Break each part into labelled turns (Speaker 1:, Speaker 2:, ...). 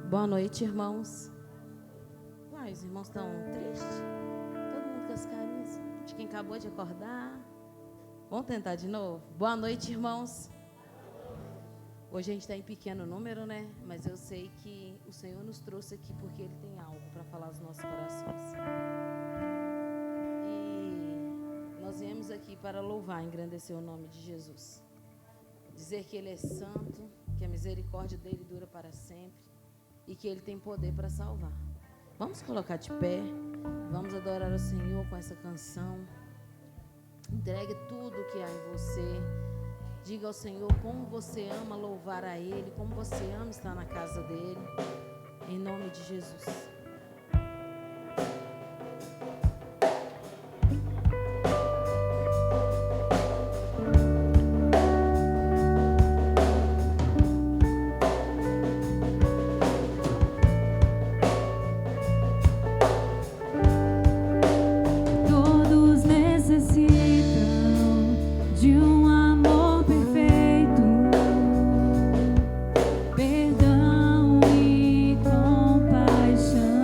Speaker 1: Boa noite, irmãos. Uai, os irmãos estão tristes? Todo mundo com as carinhas de quem acabou de acordar. Vamos tentar de novo? Boa noite, irmãos. Hoje a gente está em pequeno número, né? Mas eu sei que o Senhor nos trouxe aqui porque Ele tem algo para falar aos nossos corações. E nós viemos aqui para louvar, engrandecer o nome de Jesus. Dizer que Ele é santo, que a misericórdia dEle dura para sempre e que Ele tem poder para salvar. Vamos colocar de pé, vamos adorar o Senhor com essa canção. Entregue tudo que há em você. Diga ao Senhor como você ama louvar a Ele, como você ama estar na casa dEle. Em nome de Jesus.
Speaker 2: Perdão e compaixão.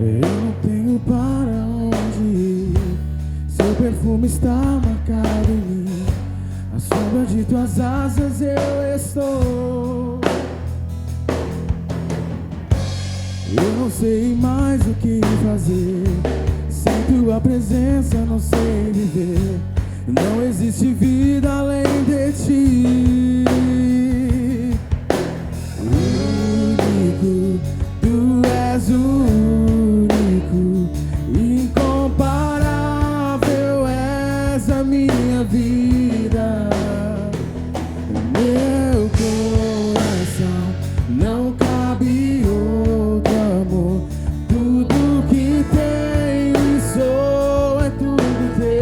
Speaker 2: Eu não tenho para onde ir. Seu perfume está marcado em mim. À sombra de tuas asas eu estou. Eu não sei mais o que fazer. Sem tua presença não sei viver. Não existe vida além de ti. Único, tu és único, incomparável és a minha vida. Meu coração não cabe outro amor. Tudo que tenho e sou é tudo teu.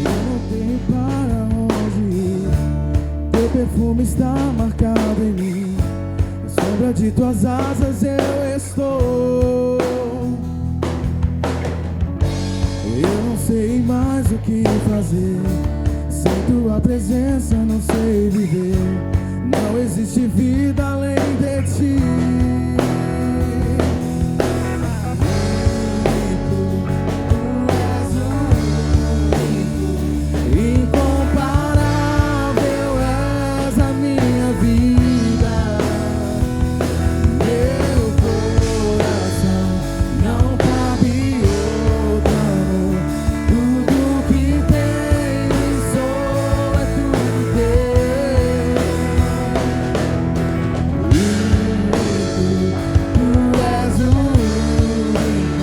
Speaker 2: Eu não tenho para onde ir. Teu perfume está marcado em mim. Na sombra de tuas asas eu estou. Eu não sei mais o que fazer. Sem tua presença não sei viver. Não existe vida além de ti. Incomparável és a minha vida. Meu coração não cabe outro amor. Tudo que tenho e sou é tudo teu. Tu és único,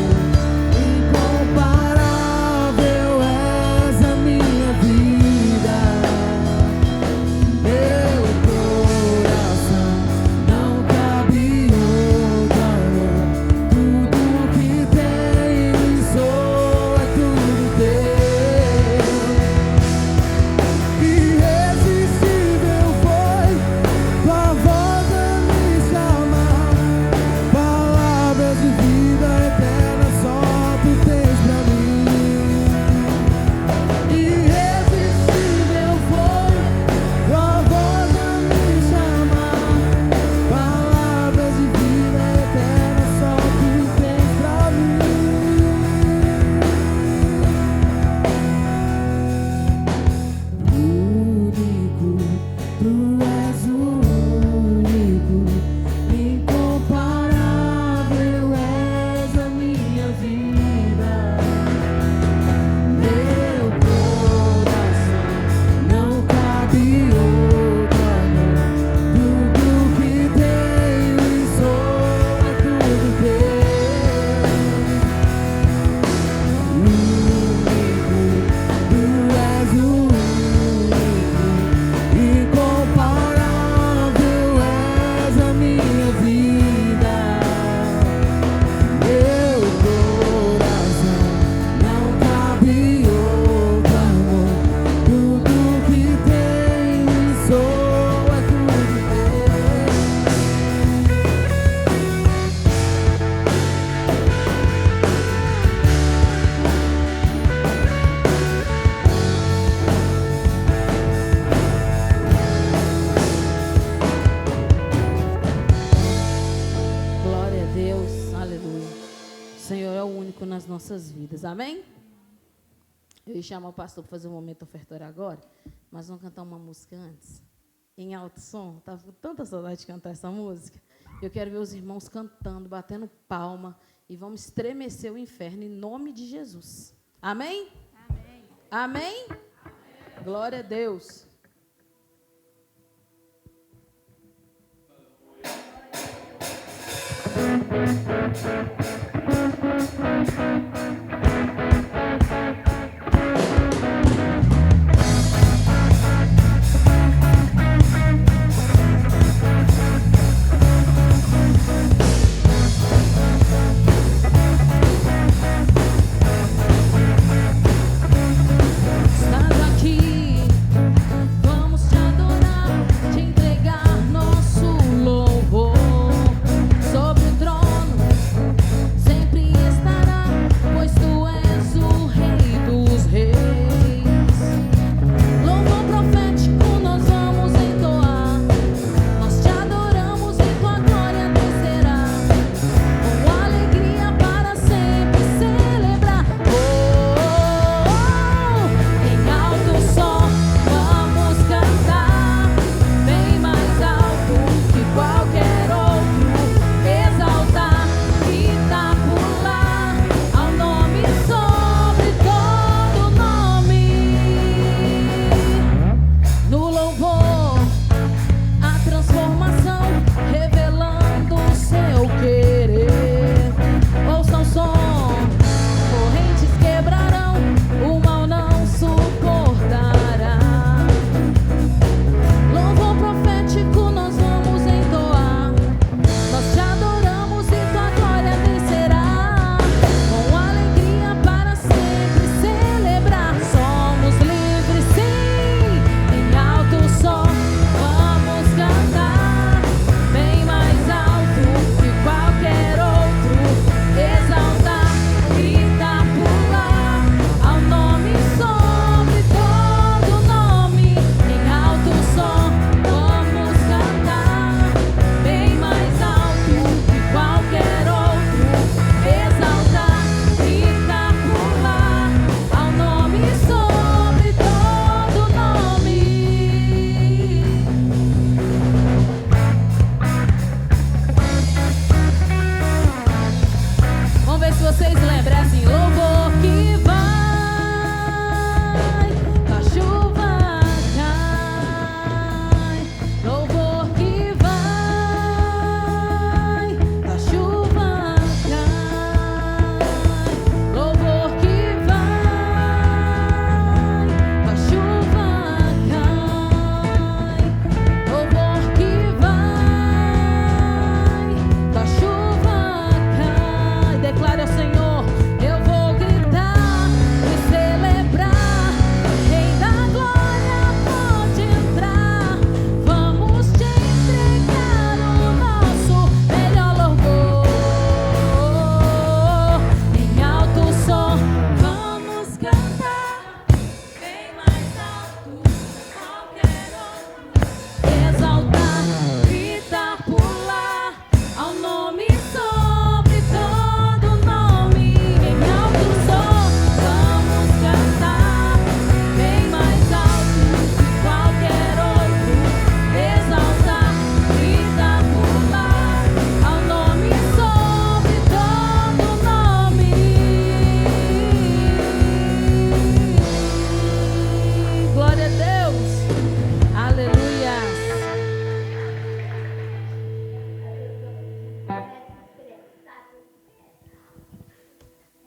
Speaker 2: incomparável és a minha vida. Meu coração não cabe outro amor. Tudo que tenho e sou é tudo teu. Irresistível foi tua voz a me chamar. Palavras de vida eterna só tu tens pra mim. Irresistível foi tua voz a me chamar. Palavras de vida eterna só tu tens pra mim. Único, tu és único, incomparável és a minha vida. Meu coração não cabe outro amor. Tudo que tenho e sou é tudo teu. Único, tu és único, incomparável és a minha vida. Meu coração não cabe outro amor. Tudo que tenho e sou é tudo
Speaker 1: Glória a Deus, aleluia. O Senhor é o único nas nossas vidas, amém? Eu ia chamar o pastor para fazer um momento ofertório agora, mas vamos cantar uma música antes. Em alto som, estava com tanta saudade de cantar essa música. Eu quero ver os irmãos cantando, batendo palma, e vamos estremecer o inferno em nome de Jesus. Amém? Amém? Amém? Glória a Deus. Estás aqui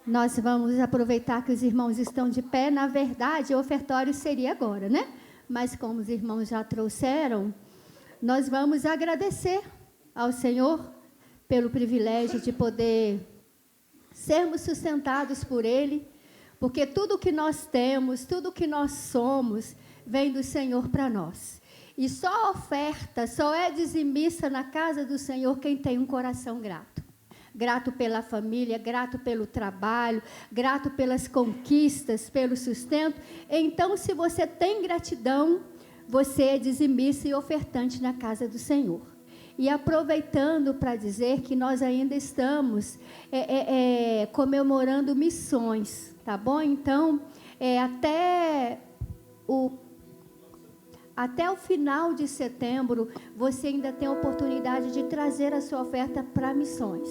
Speaker 3: Nós vamos aproveitar que os irmãos estão de pé. Na verdade, o ofertório seria agora, né? Mas como os irmãos já trouxeram, nós vamos agradecer ao Senhor pelo privilégio de poder sermos sustentados por Ele, porque tudo que nós temos, tudo que nós somos, vem do Senhor para nós. E só oferta, só é dizimista na casa do Senhor quem tem um coração grato. Grato pela família, grato pelo trabalho, grato pelas conquistas, pelo sustento. Então, se você tem gratidão, você é dizimista e ofertante na casa do Senhor. E aproveitando para dizer que nós ainda estamos comemorando missões, tá bom? Então, até o final de setembro, você ainda tem a oportunidade de trazer a sua oferta para missões.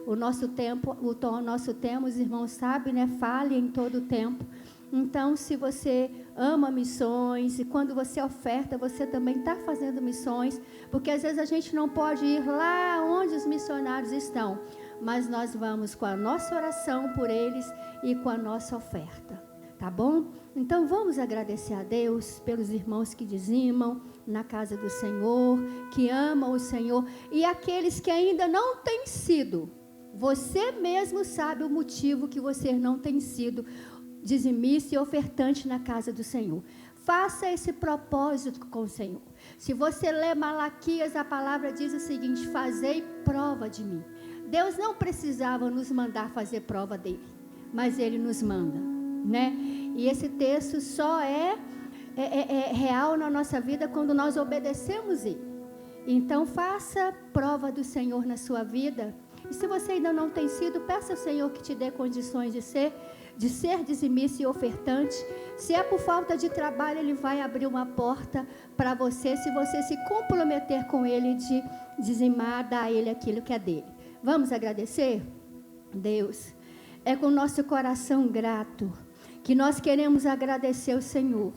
Speaker 3: O nosso tema, os irmãos sabem, né? Fale em todo o tempo. Então, se você ama missões e quando você oferta, você também está fazendo missões, porque às vezes a gente não pode ir lá onde os missionários estão, mas nós vamos com a nossa oração por eles e com a nossa oferta, tá bom? Então, vamos agradecer a Deus pelos irmãos que dizimam na casa do Senhor, que amam o Senhor, e aqueles que ainda não têm sido. Você mesmo sabe o motivo que você não tem sido dizimista e ofertante na casa do Senhor. Faça esse propósito com o Senhor. Se você lê Malaquias, a palavra diz o seguinte: fazei prova de mim. Deus não precisava nos mandar fazer prova dele, mas ele nos manda, né? E esse texto só é real na nossa vida quando nós obedecemos ele. Então, faça prova do Senhor na sua vida. E se você ainda não tem sido, peça ao Senhor que te dê condições de ser dizimista e ofertante. Se é por falta de trabalho, Ele vai abrir uma porta para você, se você se comprometer com Ele de dizimar, dar a Ele aquilo que é dele. Vamos agradecer? Deus, é com o nosso coração grato que nós queremos agradecer ao Senhor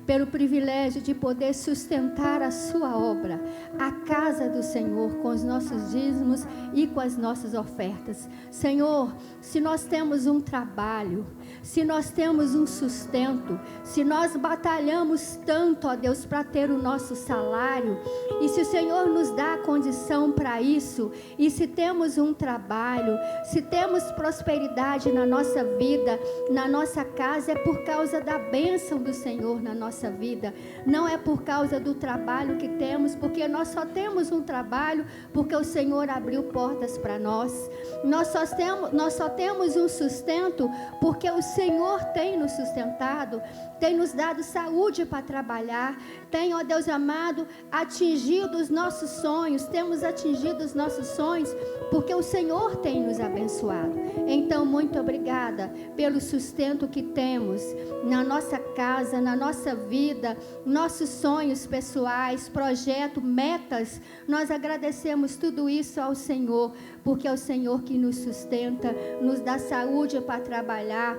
Speaker 3: pelo privilégio de poder sustentar a sua obra, a casa do Senhor, com os nossos dízimos e com as nossas ofertas. Senhor, se nós temos um trabalho, se nós temos um sustento, se nós batalhamos tanto, ó Deus, para ter o nosso salário, e se o Senhor nos dá a condição para isso, e se temos um trabalho, se temos prosperidade na nossa vida, na nossa casa, é por causa da bênção do Senhor na nossa vida, não é por causa do trabalho que temos, porque nós só temos um trabalho porque o Senhor abriu portas para nós. Nós só temos um sustento porque o Senhor tem nos sustentado, tem nos dado saúde para trabalhar, tem, ó Deus amado, atingido os nossos sonhos, temos atingido os nossos sonhos porque o Senhor tem nos abençoado. Então, muito obrigada pelo sustento que temos na nossa casa, na nossa vida, nossos sonhos pessoais, projetos, metas. Nós agradecemos tudo isso ao Senhor, porque é o Senhor que nos sustenta, nos dá saúde para trabalhar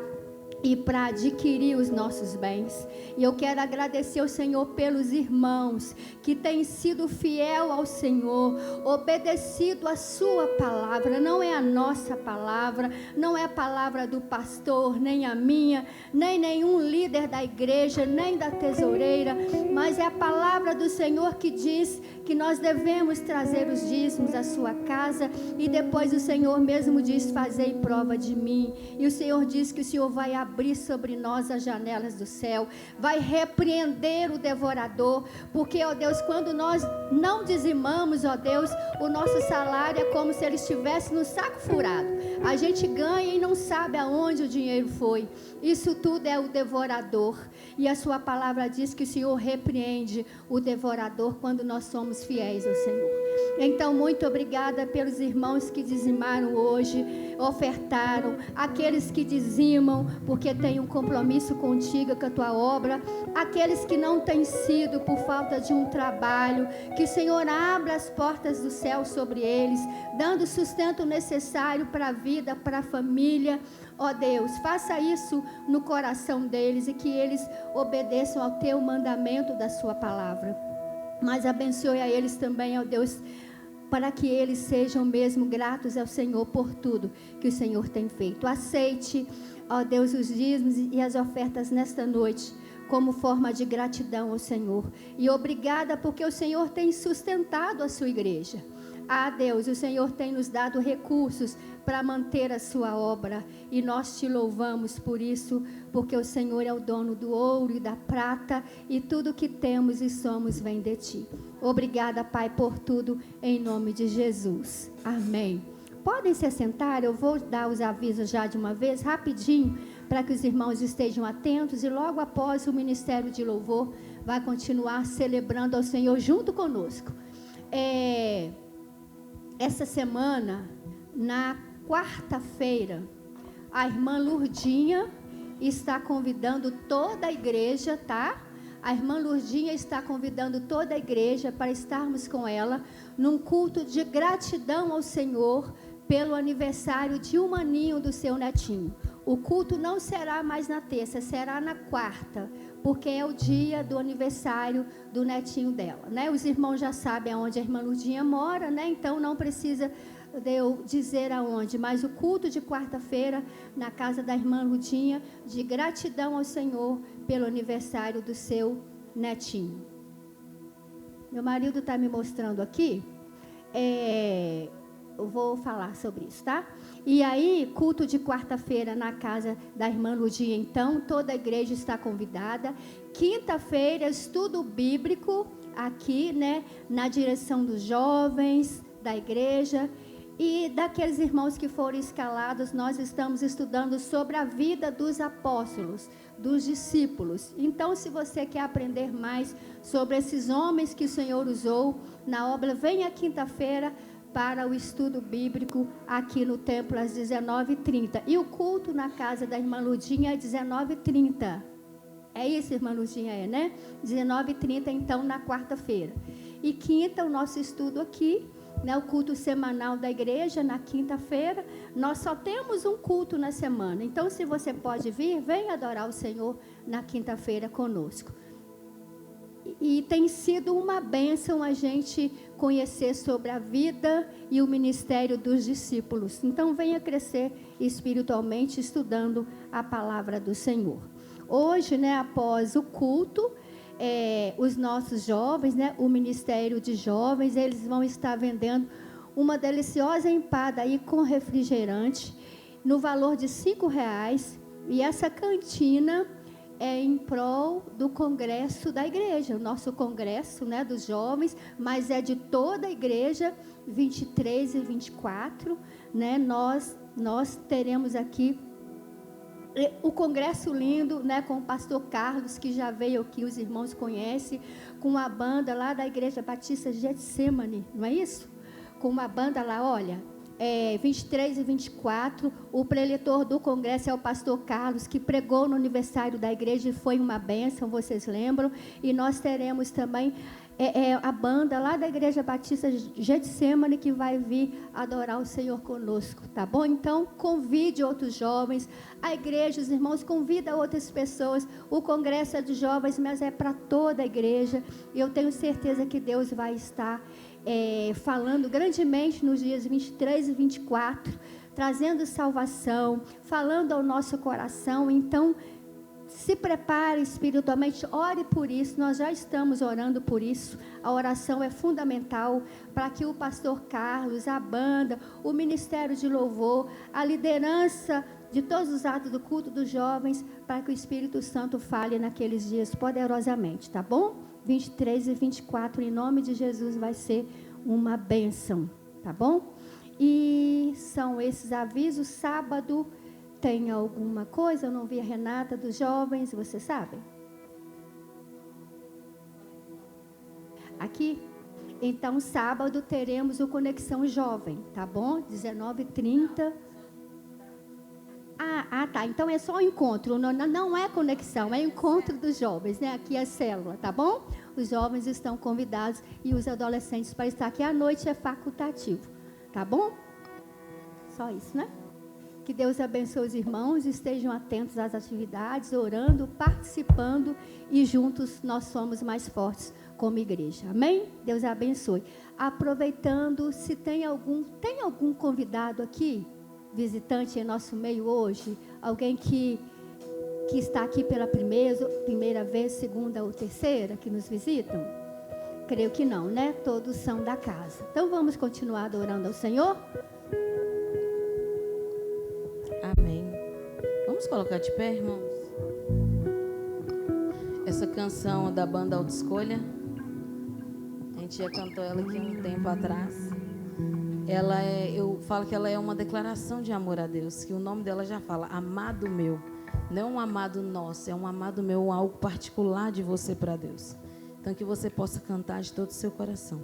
Speaker 3: e para adquirir os nossos bens. E eu quero agradecer ao Senhor pelos irmãos que têm sido fiel ao Senhor, obedecido a sua palavra. Não é a nossa palavra, não é a palavra do pastor, nem a minha, nem nenhum líder da igreja, nem da tesoureira, mas é a palavra do Senhor que diz que nós devemos trazer os dízimos à sua casa, e depois o Senhor mesmo diz: fazei prova de mim. E o Senhor diz que o Senhor vai abrir sobre nós as janelas do céu, vai repreender o devorador, porque, ó Deus, quando nós não dizimamos, ó Deus, o nosso salário é como se ele estivesse no saco furado. A gente ganha e não sabe aonde o dinheiro foi. Isso tudo é o devorador, e a sua palavra diz que o Senhor repreende o devorador quando nós somos fiéis ao Senhor. Então, muito obrigada pelos irmãos que dizimaram hoje, ofertaram, aqueles que dizimam porque têm um compromisso contigo, com a tua obra, aqueles que não têm sido por falta de um trabalho, que o Senhor abra as portas do céu sobre eles, dando o sustento necessário para a vida, para a família. Ó Deus, faça isso no coração deles e que eles obedeçam ao teu mandamento da sua palavra. Mas abençoe a eles também, ó Deus, para que eles sejam mesmo gratos ao Senhor por tudo que o Senhor tem feito. Aceite, ó Deus, os dízimos e as ofertas nesta noite, como forma de gratidão ao Senhor. E obrigada porque o Senhor tem sustentado a sua igreja. Ah, Deus, o Senhor tem nos dado recursos para manter a sua obra. E nós te louvamos por isso, porque o Senhor é o dono do ouro e da prata, e tudo que temos e somos vem de ti. Obrigada, Pai, por tudo, em nome de Jesus. Amém. Podem se assentar, eu vou dar os avisos já de uma vez, rapidinho, para que os irmãos estejam atentos, e logo após o Ministério de Louvor vai continuar celebrando ao Senhor junto conosco. Essa semana, na quarta-feira, a irmã Lurdinha está convidando toda a igreja, tá? A irmã Lurdinha está convidando toda a igreja para estarmos com ela num culto de gratidão ao Senhor pelo aniversário de 1 aninho do seu netinho. O culto não será mais na terça, será na quarta, porque é o dia do aniversário do netinho dela, né? Os irmãos já sabem aonde a irmã Lurdinha mora, né? Então não precisa de eu dizer aonde, mas o culto de quarta-feira na casa da irmã Lurdinha, de gratidão ao Senhor pelo aniversário do seu netinho. Meu marido está me mostrando aqui, eu vou falar sobre isso, tá? E aí, culto de quarta-feira na casa da irmã Lurdinha, então, toda a igreja está convidada. Quinta-feira, estudo bíblico aqui, né, na direção dos jovens da igreja. E daqueles irmãos que foram escalados, nós estamos estudando sobre a vida dos apóstolos, dos discípulos. Então, se você quer aprender mais sobre esses homens que o Senhor usou na obra, venha quinta-feira para o estudo bíblico aqui no templo às 19h30. E o culto na casa da irmã Lurdinha é 19h30. É isso, irmã Lurdinha, né? 19h30, então, na quarta-feira. E quinta, o nosso estudo aqui, né, o culto semanal da igreja, na quinta-feira. Nós só temos um culto na semana. Então, se você pode vir, venha adorar o Senhor na quinta-feira conosco. E tem sido uma bênção a gente conhecer sobre a vida e o ministério dos discípulos. Então, venha crescer espiritualmente estudando a palavra do Senhor. Hoje, né, após o culto, os nossos jovens, né, o Ministério de Jovens, eles vão estar vendendo uma deliciosa empada aí com refrigerante no valor de R$5. E essa cantina é em prol do congresso da igreja, o nosso congresso, né, dos jovens, mas é de toda a igreja, 23 e 24, né, nós teremos aqui o congresso lindo, né, com o pastor Carlos, que já veio aqui, os irmãos conhecem, com a banda lá da Igreja Batista Getsemane, não é isso? Com uma banda lá, olha, 23 e 24, o preletor do congresso é o pastor Carlos, que pregou no aniversário da igreja e foi uma bênção, vocês lembram? E nós teremos também a banda lá da Igreja Batista Getsemane, que vai vir adorar o Senhor conosco, tá bom? Então, convide outros jovens, a igreja, os irmãos, convida outras pessoas. O congresso é de jovens, mas é para toda a igreja. E eu tenho certeza que Deus vai estar falando grandemente nos dias 23 e 24, trazendo salvação, falando ao nosso coração. Então, se prepare espiritualmente, ore por isso. Nós já estamos orando por isso. A oração é fundamental para que o pastor Carlos, a banda, o ministério de louvor, a liderança de todos os atos do culto dos jovens, para que o Espírito Santo fale naqueles dias poderosamente, tá bom? 23 e 24, em nome de Jesus, vai ser uma bênção, tá bom? E são esses avisos. Sábado tem alguma coisa? Eu não vi a Renata dos jovens, você sabe? Aqui? Então, sábado teremos o Conexão Jovem, tá bom? 19h30. Tá. Então é só o encontro, não é conexão, é encontro dos jovens, né? Aqui é célula, tá bom? Os jovens estão convidados e os adolescentes para estar aqui à noite é facultativo, tá bom? Só isso, né? Que Deus abençoe os irmãos, estejam atentos às atividades, orando, participando, e juntos nós somos mais fortes, como igreja. Amém? Deus abençoe. Aproveitando, se tem algum convidado aqui, visitante em nosso meio hoje, alguém que está aqui pela primeira vez, segunda ou terceira, que nos visitam? Creio que não, né? Todos são da casa. Então vamos continuar adorando ao Senhor?
Speaker 1: Amém. Vamos colocar de pé, irmãos? Essa canção da banda Autoescolha, a gente já cantou ela aqui um tempo atrás. Eu falo que ela é uma declaração de amor a Deus, que o nome dela já fala, amado meu. Não é um amado nosso, é um amado meu, algo particular de você para Deus. Então que você possa cantar de todo o seu coração.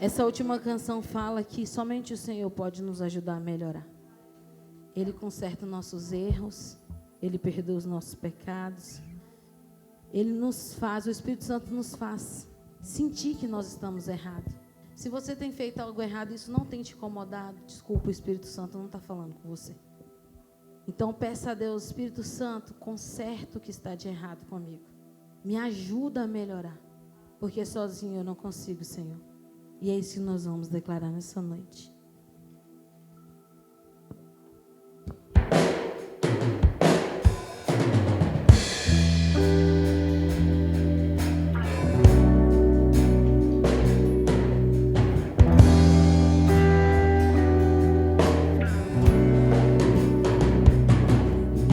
Speaker 1: Essa última canção fala que somente o Senhor pode nos ajudar a melhorar. Ele conserta nossos erros, Ele perdoa os nossos pecados. Ele nos faz, o Espírito Santo nos faz sentir que nós estamos errados. Se você tem feito algo errado, isso não tem te incomodado, desculpa, o Espírito Santo não está falando com você. Então peça a Deus, Espírito Santo, conserta o que está de errado comigo. Me ajuda a melhorar, porque sozinho eu não consigo, Senhor. E é isso que nós vamos declarar nessa noite.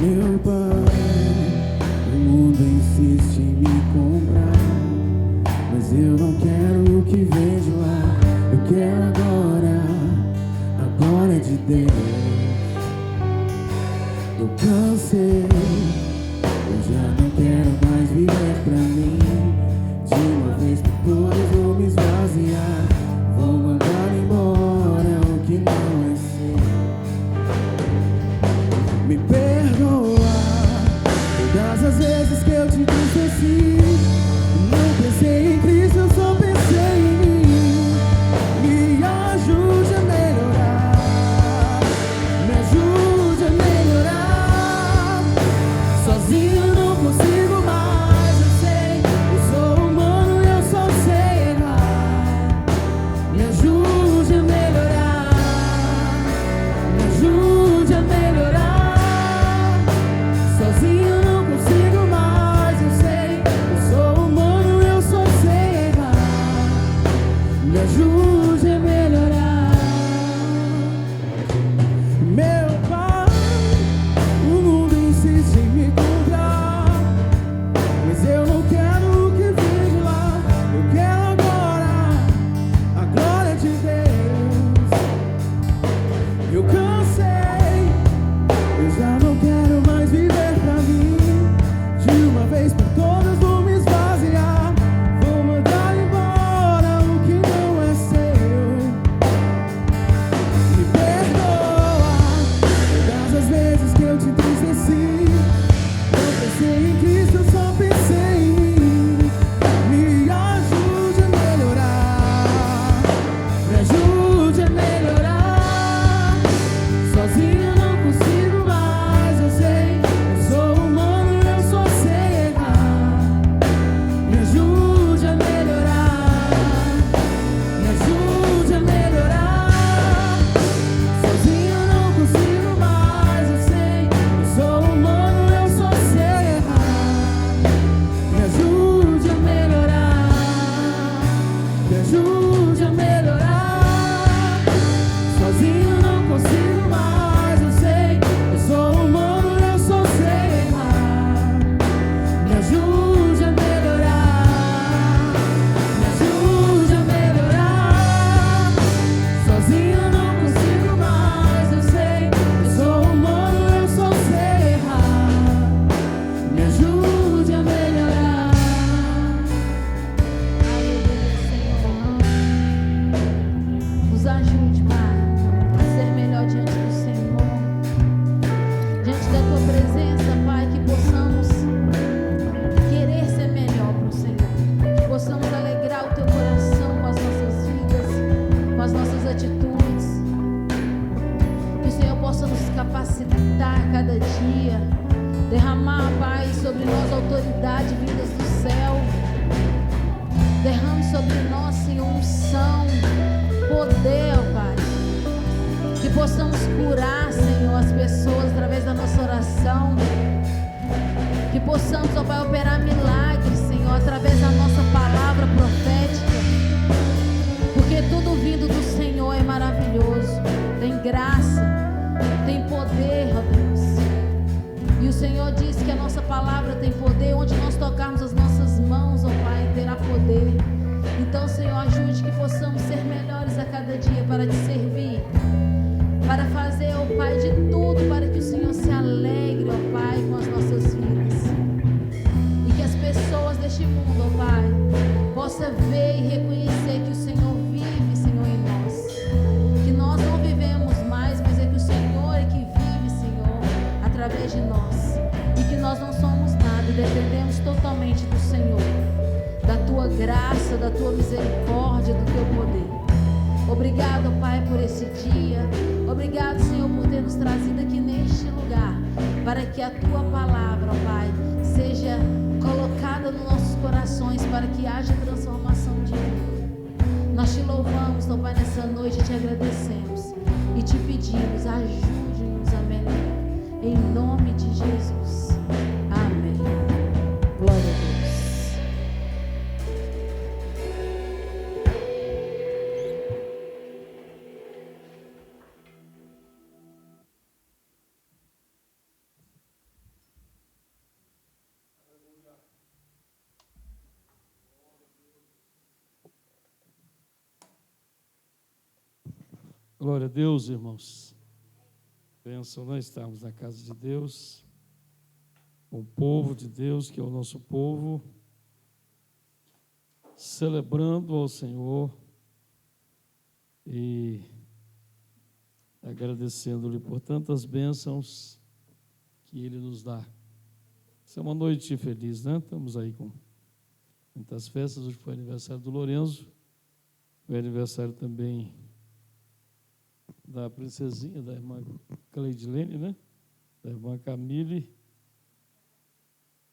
Speaker 2: Meu Pai, o mundo insiste em me comprar, mas eu não quero o que vejo lá. Eu quero agora a glória de Deus. Eu cansei, eu já não quero mais viver pra mim. De uma vez por todas vou me esvaziar, vou mandar embora o que não é seu. Me perdoa todas as vezes que eu te entristeci. Não pensei em Cristo, eu só pensei em mim. Me ajude a melhorar, me ajude a melhorar. Sozinho eu não consigo mais, eu sei. Eu sou humano, eu só sei errar. Me ajude a melhorar, me ajude a melhorar. Sozinho eu não consigo mais, eu sei. Eu sou humano, eu só sei errar. Me ajude a melhorar. Meu Pai, o mundo insiste em me comprar, mas eu não quero o que vejo lá. Eu quero agora a glória de Deus. Eu cansei, eu já não quero mais viver pra mim. De uma vez por todas vou me esvaziar, vou mandar embora o que não é seu. Me perdoa todas as vezes que eu te entristeci. Não pensei em Cristo, eu só pensei em mim. Me ajude a melhorar, me ajude a melhorar. Sozinho eu não consigo mais, eu sei. Eu sou humano, eu só sei errar. Me ajude a melhorar, me ajude a melhorar. Sozinho eu não consigo mais, eu sei. Eu sou humano, eu só sei errar. Me ajude a melhorar, me ajude a melhorar. Sozinho eu não consigo mais, eu sei. Eu sou humano, eu só sei errar. Me ajude a melhorar, me ajude a melhorar. Sozinho eu não consigo mais, eu sei. Eu sou humano, eu só sei errar. Me ajude a melhorar.
Speaker 1: Nos ajude, Pai, a ser melhor diante do Senhor, diante da Tua presença, Pai, que possamos querer ser melhor para o Senhor, que possamos alegrar o Teu coração com as nossas vidas, com as nossas atitudes, que o Senhor possa nos capacitar cada dia, derramar, Pai, sobre nós autoridade vindas do céu. Derrame sobre nós, Senhor, unção, poder, ó Pai. Que possamos curar, Senhor, as pessoas através da nossa oração. Que possamos, ó Pai, operar milagres, Senhor, através da nossa palavra profética. Porque tudo vindo do Senhor é maravilhoso. Tem graça, tem poder, ó Deus. E o Senhor disse que a nossa palavra tem poder. Onde nós tocarmos as nossas mãos, ó Pai, terá poder. Então, Senhor, ajude que possamos ser melhores a cada dia para te servir, para fazer, ó Pai, de tudo para que o Senhor se alegre, ó Pai, com as nossas vidas. E que as pessoas deste mundo, ó Pai, possam ver e reconhecer que o Senhor vive, Senhor, em nós. Que nós não vivemos mais, mas é que o Senhor é que vive, Senhor, através de nós. E que nós não somos nada e dependemos totalmente do Senhor, da Tua graça, da Tua misericórdia, do Teu poder. Obrigado, Pai, por esse dia. Obrigado, Senhor, por ter nos trazido aqui neste lugar, para que a Tua palavra, ó Pai, seja colocada nos nossos corações, para que haja transformação de vida. Nós te louvamos, ó Pai, nessa noite, te agradecemos e te pedimos, ajude-nos a melhorar. Em nome de Jesus. Amém. Glória a Deus.
Speaker 4: Glória a Deus, irmãos. Bênção nós estarmos na casa de Deus, com o povo de Deus, que é o nosso povo, celebrando ao Senhor e agradecendo-lhe por tantas bênçãos que Ele nos dá. Essa é uma noite feliz, né? Estamos aí com muitas festas. Hoje foi aniversário do Lorenzo, foi aniversário também da princesinha, da irmã Cleidilene, né? Da irmã Camille,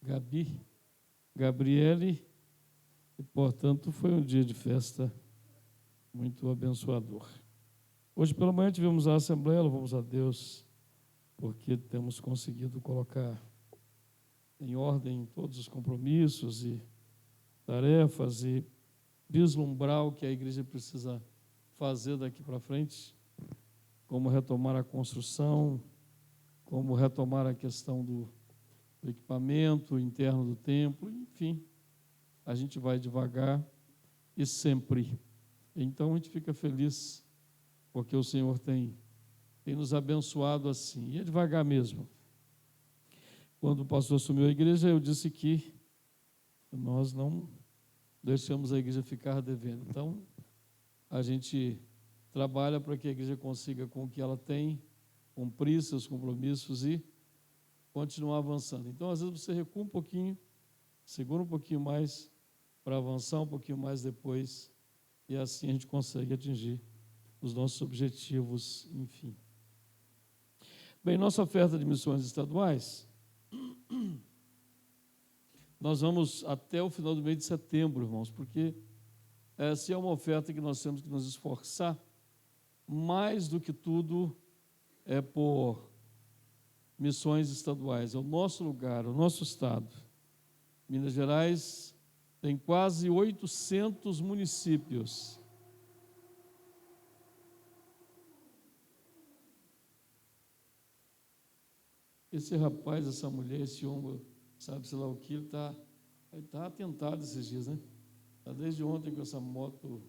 Speaker 4: Gabi, Gabriele, e, portanto, foi um dia de festa muito abençoador. Hoje pela manhã tivemos a assembleia, louvamos a Deus, porque temos conseguido colocar em ordem todos os compromissos e tarefas e vislumbrar o que a igreja precisa fazer daqui para frente, como retomar a construção, como retomar a questão do equipamento interno do templo, enfim, a gente vai devagar e sempre. Então a gente fica feliz, porque o Senhor tem nos abençoado assim, e é devagar mesmo. Quando o pastor assumiu a igreja, eu disse que nós não deixamos a igreja ficar devendo. Então, a gente trabalha para que a igreja consiga, com o que ela tem, cumprir seus compromissos e continuar avançando. Então, às vezes, você recua um pouquinho, segura um pouquinho mais para avançar um pouquinho mais depois, e assim a gente consegue atingir os nossos objetivos, enfim. Bem, nossa oferta de missões estaduais, nós vamos até o final do mês de setembro, irmãos, porque essa é uma oferta que nós temos que nos esforçar, mais do que tudo, é por missões estaduais. É o nosso lugar, o nosso estado. Minas Gerais tem quase 800 municípios. Esse rapaz, essa mulher, esse homem, sabe-se lá o que, ele está atentado esses dias, né? Está desde ontem com essa moto,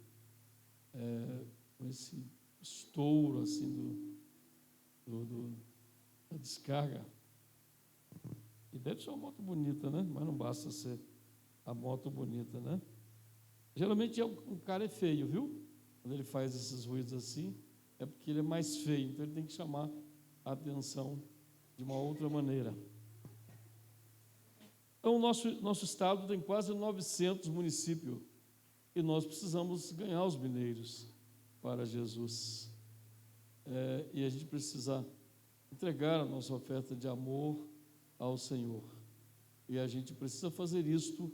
Speaker 4: com esse estouro assim da descarga. E deve ser uma moto bonita, né? Mas não basta ser a moto bonita, né? Geralmente um cara é feio, viu? Quando ele faz esses ruídos assim, é porque ele é mais feio, então ele tem que chamar a atenção de uma outra maneira. Então, o nosso estado tem quase 900 municípios e nós precisamos ganhar os mineiros para Jesus. E a gente precisa entregar a nossa oferta de amor ao Senhor. E a gente precisa fazer isto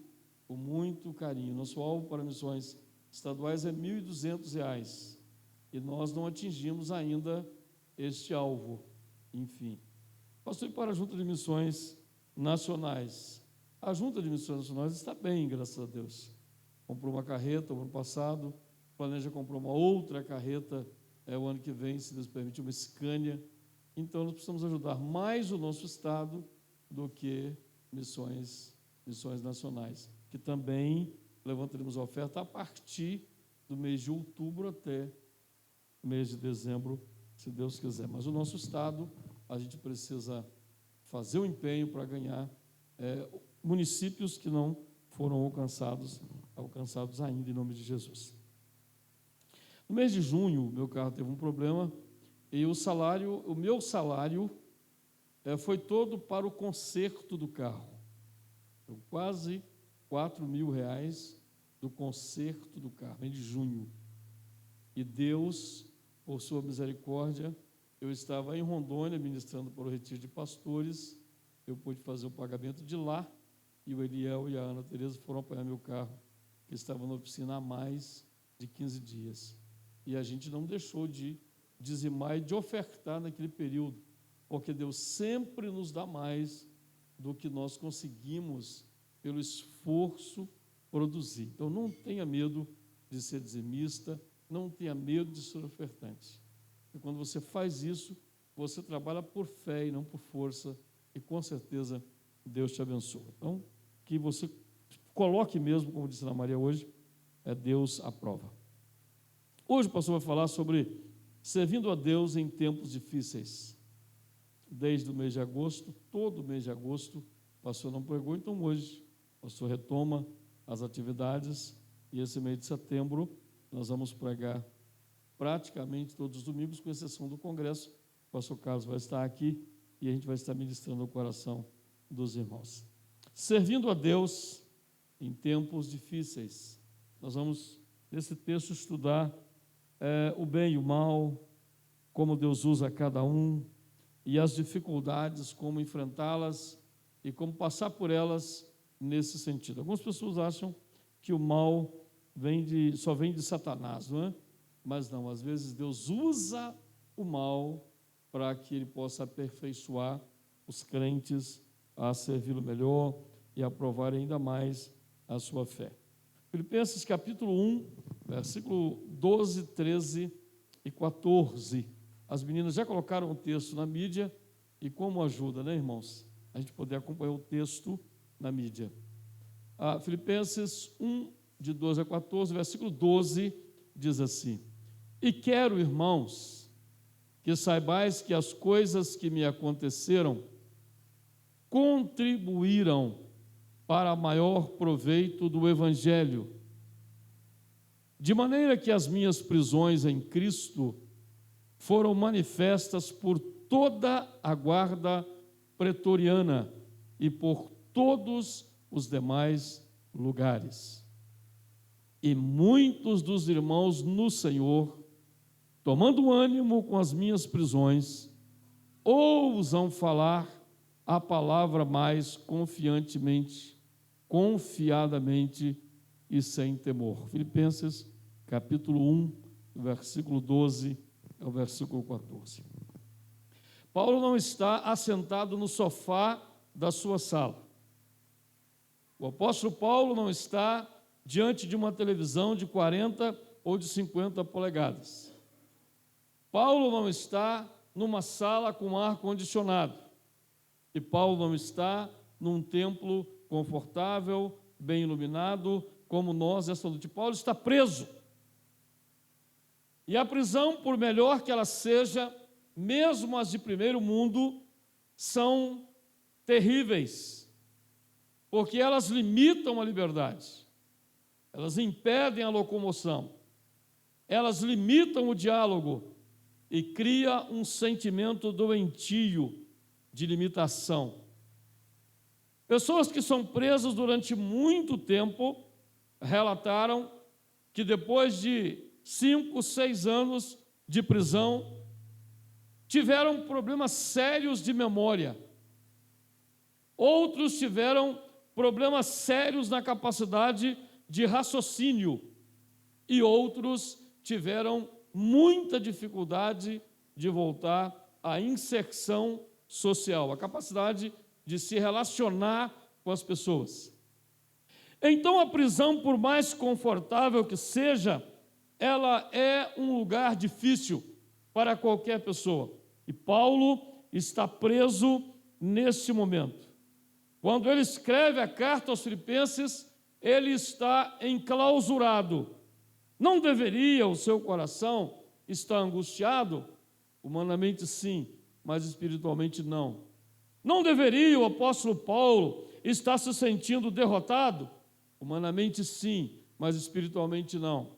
Speaker 4: com muito carinho. Nosso alvo para missões estaduais é R$ 1.200 e nós não atingimos ainda este alvo. Enfim, passou para a Junta de Missões Nacionais. A Junta de Missões Nacionais está bem, graças a Deus. Comprou uma carreta no ano passado, planeja comprar uma outra carreta o ano que vem, se Deus permitir, uma Scania. Então, nós precisamos ajudar mais o nosso estado do que missões nacionais, que também levantaremos a oferta a partir do mês de outubro até o mês de dezembro, se Deus quiser. Mas o nosso estado, a gente precisa fazer o empenho para ganhar municípios que não foram alcançados ainda, em nome de Jesus. No mês de junho, meu carro teve um problema e o meu salário foi todo para o conserto do carro. Quase R$ 4.000 do conserto do carro, mês de junho. E Deus, por sua misericórdia, eu estava em Rondônia ministrando para o retiro de pastores, eu pude fazer o pagamento de lá, e o Eliel e a Ana Tereza foram apanhar meu carro, que estava na oficina há mais de 15 dias. E a gente não deixou de dizimar e de ofertar naquele período, porque Deus sempre nos dá mais do que nós conseguimos pelo esforço produzir. Então não tenha medo de ser dizimista, não tenha medo de ser ofertante. E quando você faz isso, você trabalha por fé e não por força, e com certeza Deus te abençoa. Então, que você coloque mesmo, como disse Ana Maria hoje, Deus aprova. Hoje o pastor vai falar sobre servindo a Deus em tempos difíceis. Desde o mês de agosto, todo o mês de agosto, o pastor não pregou, então hoje o pastor retoma as atividades, e esse mês de setembro nós vamos pregar praticamente todos os domingos, com exceção do congresso. O pastor Carlos vai estar aqui e a gente vai estar ministrando o coração dos irmãos. Servindo a Deus em tempos difíceis. Nós vamos, nesse texto, estudar o bem e o mal, como Deus usa cada um, e as dificuldades, como enfrentá-las e como passar por elas nesse sentido. Algumas pessoas acham que o mal só vem de Satanás, não é? Mas não, às vezes Deus usa o mal para que ele possa aperfeiçoar os crentes a servi-lo melhor e aprovar ainda mais a sua fé. Filipenses capítulo 1, versículo 12, 13 e 14. As meninas já colocaram o texto na mídia, e como ajuda, né, irmãos? A gente poder acompanhar o texto na mídia. Filipenses 1, de 12 a 14, versículo 12, diz assim: E quero, irmãos, que saibais que as coisas que me aconteceram contribuíram para maior proveito do Evangelho, de maneira que as minhas prisões em Cristo foram manifestas por toda a guarda pretoriana e por todos os demais lugares. E muitos dos irmãos no Senhor, tomando ânimo com as minhas prisões, ousam falar a palavra mais confiadamente e sem temor. Filipenses, capítulo 1, versículo 12 ao versículo 14. Paulo não está assentado no sofá da sua sala. O apóstolo Paulo não está diante de uma televisão de 40 ou de 50 polegadas. Paulo não está numa sala com ar-condicionado. E Paulo não está num templo confortável, bem iluminado, como nós esta noite. Paulo está preso. E a prisão, por melhor que ela seja, mesmo as de primeiro mundo, são terríveis, porque elas limitam a liberdade, elas impedem a locomoção, elas limitam o diálogo e cria um sentimento doentio de limitação. Pessoas que são presas durante muito tempo relataram que depois de 5, 6 anos de prisão, tiveram problemas sérios de memória. Outros tiveram problemas sérios na capacidade de raciocínio. E outros tiveram muita dificuldade de voltar à inserção social, a capacidade de se relacionar com as pessoas. Então, a prisão, por mais confortável que seja, ela é um lugar difícil para qualquer pessoa. E Paulo está preso nesse momento. Quando ele escreve a carta aos Filipenses, ele está enclausurado. Não deveria o seu coração estar angustiado? Humanamente sim, mas espiritualmente não. Não deveria o apóstolo Paulo estar se sentindo derrotado? Humanamente sim, mas espiritualmente não.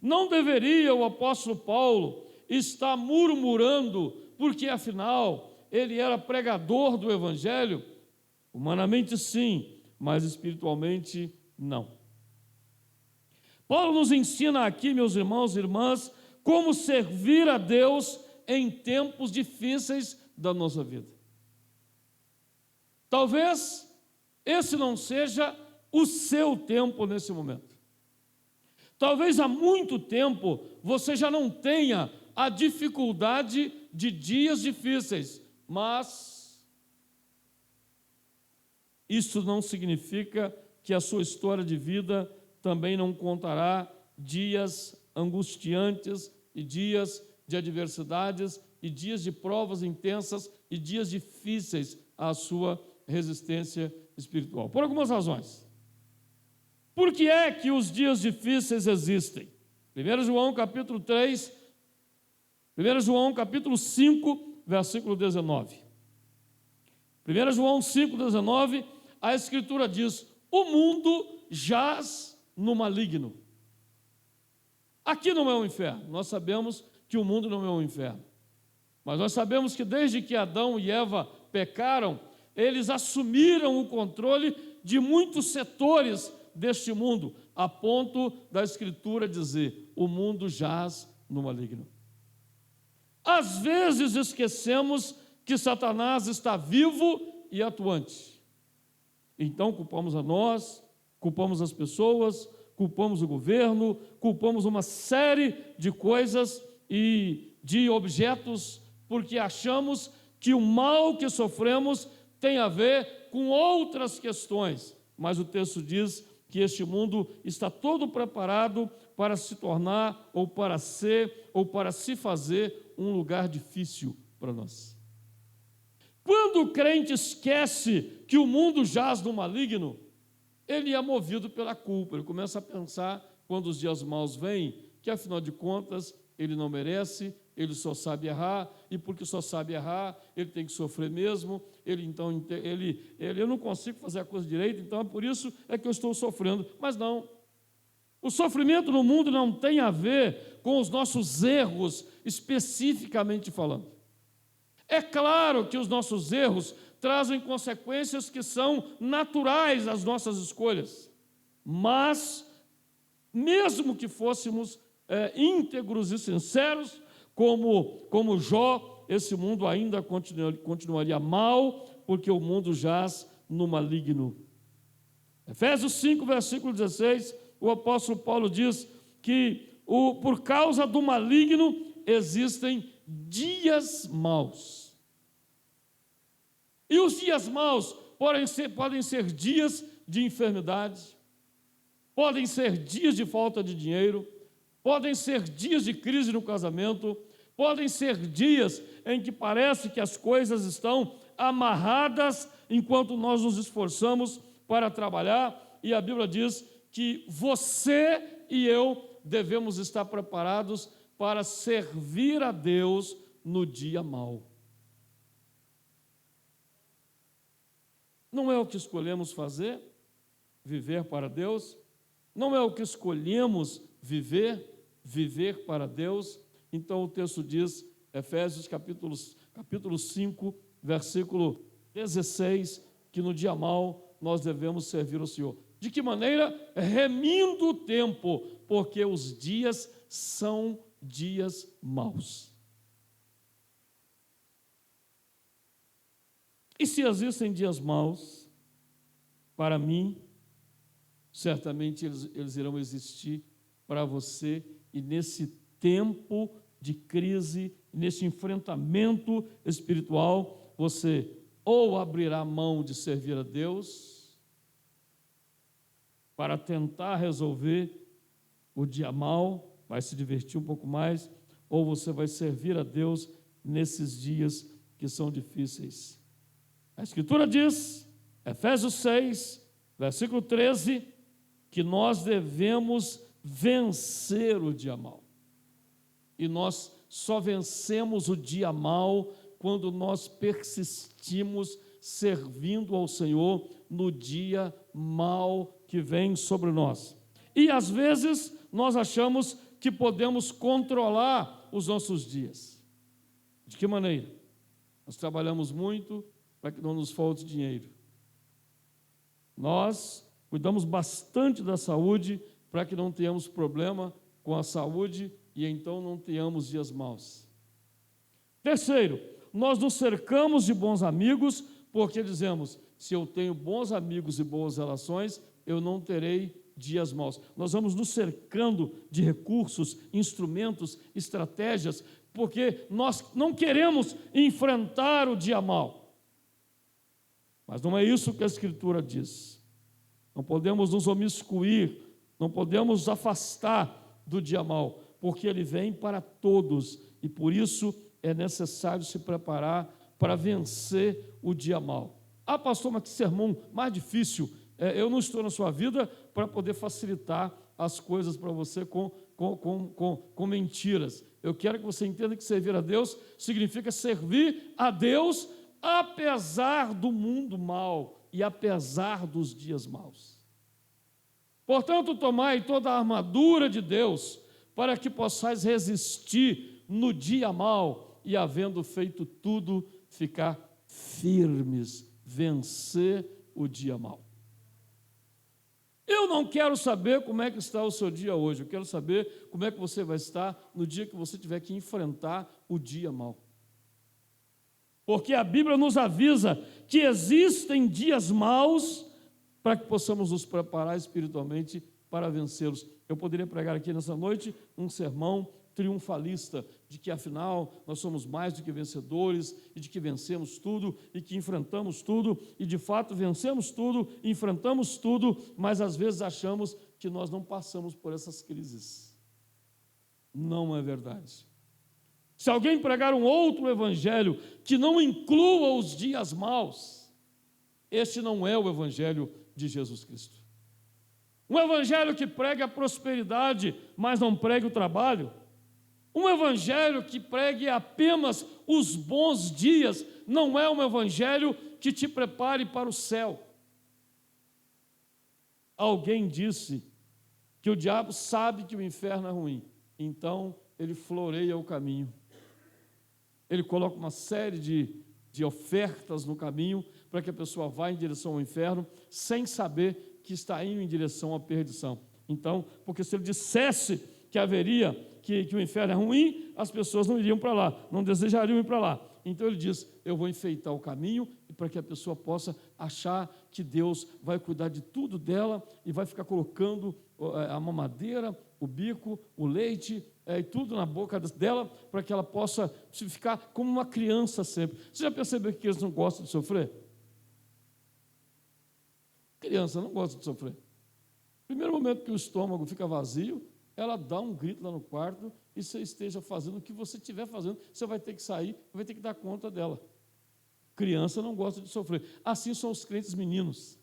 Speaker 4: Não deveria o apóstolo Paulo estar murmurando, porque afinal ele era pregador do Evangelho? Humanamente sim, mas espiritualmente não. Paulo nos ensina aqui, meus irmãos e irmãs, como servir a Deus em tempos difíceis da nossa vida. Talvez esse não seja o seu tempo nesse momento. Talvez há muito tempo você já não tenha a dificuldade de dias difíceis, mas isso não significa que a sua história de vida também não contará dias angustiantes e dias de adversidades e dias de provas intensas e dias difíceis à sua resistência espiritual. Por algumas razões. Por que é que os dias difíceis existem? 1 João capítulo 3, 1 João capítulo 5, versículo 19. 1 João 5, 19, a Escritura diz: o mundo jaz no maligno. Aqui não é um inferno. Nós sabemos que o mundo não é um inferno. Mas nós sabemos que desde que Adão e Eva pecaram, eles assumiram o controle de muitos setores deste mundo, a ponto da Escritura dizer: o mundo jaz no maligno. Às vezes esquecemos que Satanás está vivo e atuante. Então culpamos a nós, culpamos as pessoas, culpamos o governo, culpamos uma série de coisas e de objetos, porque achamos que o mal que sofremos tem a ver com outras questões. Mas o texto diz que este mundo está todo preparado para se tornar, ou para ser, ou para se fazer um lugar difícil para nós. Quando o crente esquece que o mundo jaz no maligno, ele é movido pela culpa. Ele começa a pensar, quando os dias maus vêm, que afinal de contas ele não merece, ele só sabe errar, e porque só sabe errar, ele tem que sofrer mesmo, eu não consigo fazer a coisa direito, então é por isso é que eu estou sofrendo. Mas não, o sofrimento no mundo não tem a ver com os nossos erros, especificamente falando. É claro que os nossos erros trazem consequências que são naturais às nossas escolhas, mas, mesmo que fôssemos íntegros e sinceros, como Jó, esse mundo ainda continuaria mal, porque o mundo jaz no maligno. Efésios 5, versículo 16, o apóstolo Paulo diz que por causa do maligno existem dias maus. E os dias maus podem ser dias de enfermidade, podem ser dias de falta de dinheiro, podem ser dias de crise no casamento, podem ser dias em que parece que as coisas estão amarradas enquanto nós nos esforçamos para trabalhar, e a Bíblia diz que você e eu devemos estar preparados para servir a Deus no dia mau. Não é o que escolhemos fazer, viver para Deus, não é o que escolhemos viver para Deus. Então o texto diz, Efésios capítulo 5, versículo 16, que no dia mau nós devemos servir ao Senhor. De que maneira? Remindo o tempo, porque os dias são dias maus. E se existem dias maus, para mim, certamente eles irão existir para você, e nesse tempo de crise, nesse enfrentamento espiritual, você ou abrirá mão de servir a Deus para tentar resolver o dia mau, vai se divertir um pouco mais, ou você vai servir a Deus nesses dias que são difíceis. A Escritura diz, Efésios 6, versículo 13, que nós devemos vencer o dia mau. E nós só vencemos o dia mau quando nós persistimos servindo ao Senhor no dia mau que vem sobre nós. E às vezes nós achamos que podemos controlar os nossos dias. De que maneira? Nós trabalhamos muito para que não nos falte dinheiro. Nós cuidamos bastante da saúde para que não tenhamos problema com a saúde e então não tenhamos dias maus. Terceiro, nós nos cercamos de bons amigos, porque dizemos, se eu tenho bons amigos e boas relações, eu não terei dias maus. Nós vamos nos cercando de recursos, instrumentos, estratégias, porque nós não queremos enfrentar o dia mau. Mas não é isso que a Escritura diz. Não podemos nos omiscuir, não podemos nos afastar do dia mau, porque ele vem para todos, e por isso é necessário se preparar para vencer o dia mau. Ah, pastor, mas que sermão mais difícil. Eu não estou na sua vida para poder facilitar as coisas para você com mentiras. Eu quero que você entenda que servir a Deus significa servir a Deus apesar do mundo mau e apesar dos dias maus. Portanto, tomai toda a armadura de Deus para que possais resistir no dia mau e, havendo feito tudo, ficar firmes, vencer o dia mau. Eu não quero saber como é que está o seu dia hoje, eu quero saber como é que você vai estar no dia que você tiver que enfrentar o dia mau. Porque a Bíblia nos avisa que existem dias maus para que possamos nos preparar espiritualmente para vencê-los. Eu poderia pregar aqui nessa noite um sermão triunfalista, de que afinal nós somos mais do que vencedores, e de que vencemos tudo, e que enfrentamos tudo, e de fato vencemos tudo, enfrentamos tudo, mas às vezes achamos que nós não passamos por essas crises. Não é verdade. Se alguém pregar um outro evangelho que não inclua os dias maus, este não é o evangelho de Jesus Cristo. Um evangelho que pregue a prosperidade, mas não pregue o trabalho. Um evangelho que pregue apenas os bons dias, não é um evangelho que te prepare para o céu. Alguém disse que o diabo sabe que o inferno é ruim, então ele floreia o caminho. Ele coloca uma série de ofertas no caminho para que a pessoa vá em direção ao inferno, sem saber que está indo em direção à perdição. Então, porque se ele dissesse que haveria, que o inferno é ruim, as pessoas não iriam para lá, não desejariam ir para lá. Então ele diz, eu vou enfeitar o caminho para que a pessoa possa achar que Deus vai cuidar de tudo dela e vai ficar colocando a mamadeira, o bico, o leite e tudo na boca dela para que ela possa ficar como uma criança sempre. Você já percebeu que eles não gostam de sofrer? Criança não gosta de sofrer. Primeiro momento que o estômago fica vazio, ela dá um grito lá no quarto e você esteja fazendo o que você estiver fazendo, você vai ter que sair, vai ter que dar conta dela. Criança não gosta de sofrer. Assim são os crentes meninos.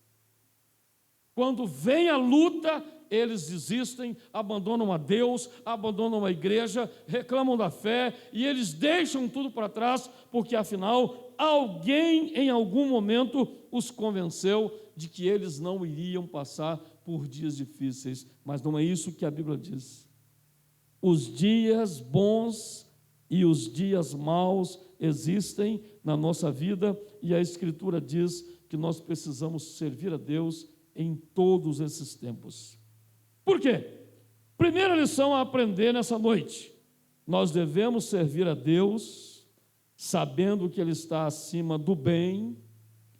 Speaker 4: Quando vem a luta, eles desistem, abandonam a Deus, abandonam a igreja, reclamam da fé e eles deixam tudo para trás, porque afinal, alguém em algum momento os convenceu de que eles não iriam passar por dias difíceis, mas não é isso que a Bíblia diz. Os dias bons e os dias maus existem na nossa vida e a Escritura diz que nós precisamos servir a Deus em todos esses tempos. Por quê? Primeira lição a aprender nessa noite: nós devemos servir a Deus sabendo que Ele está acima do bem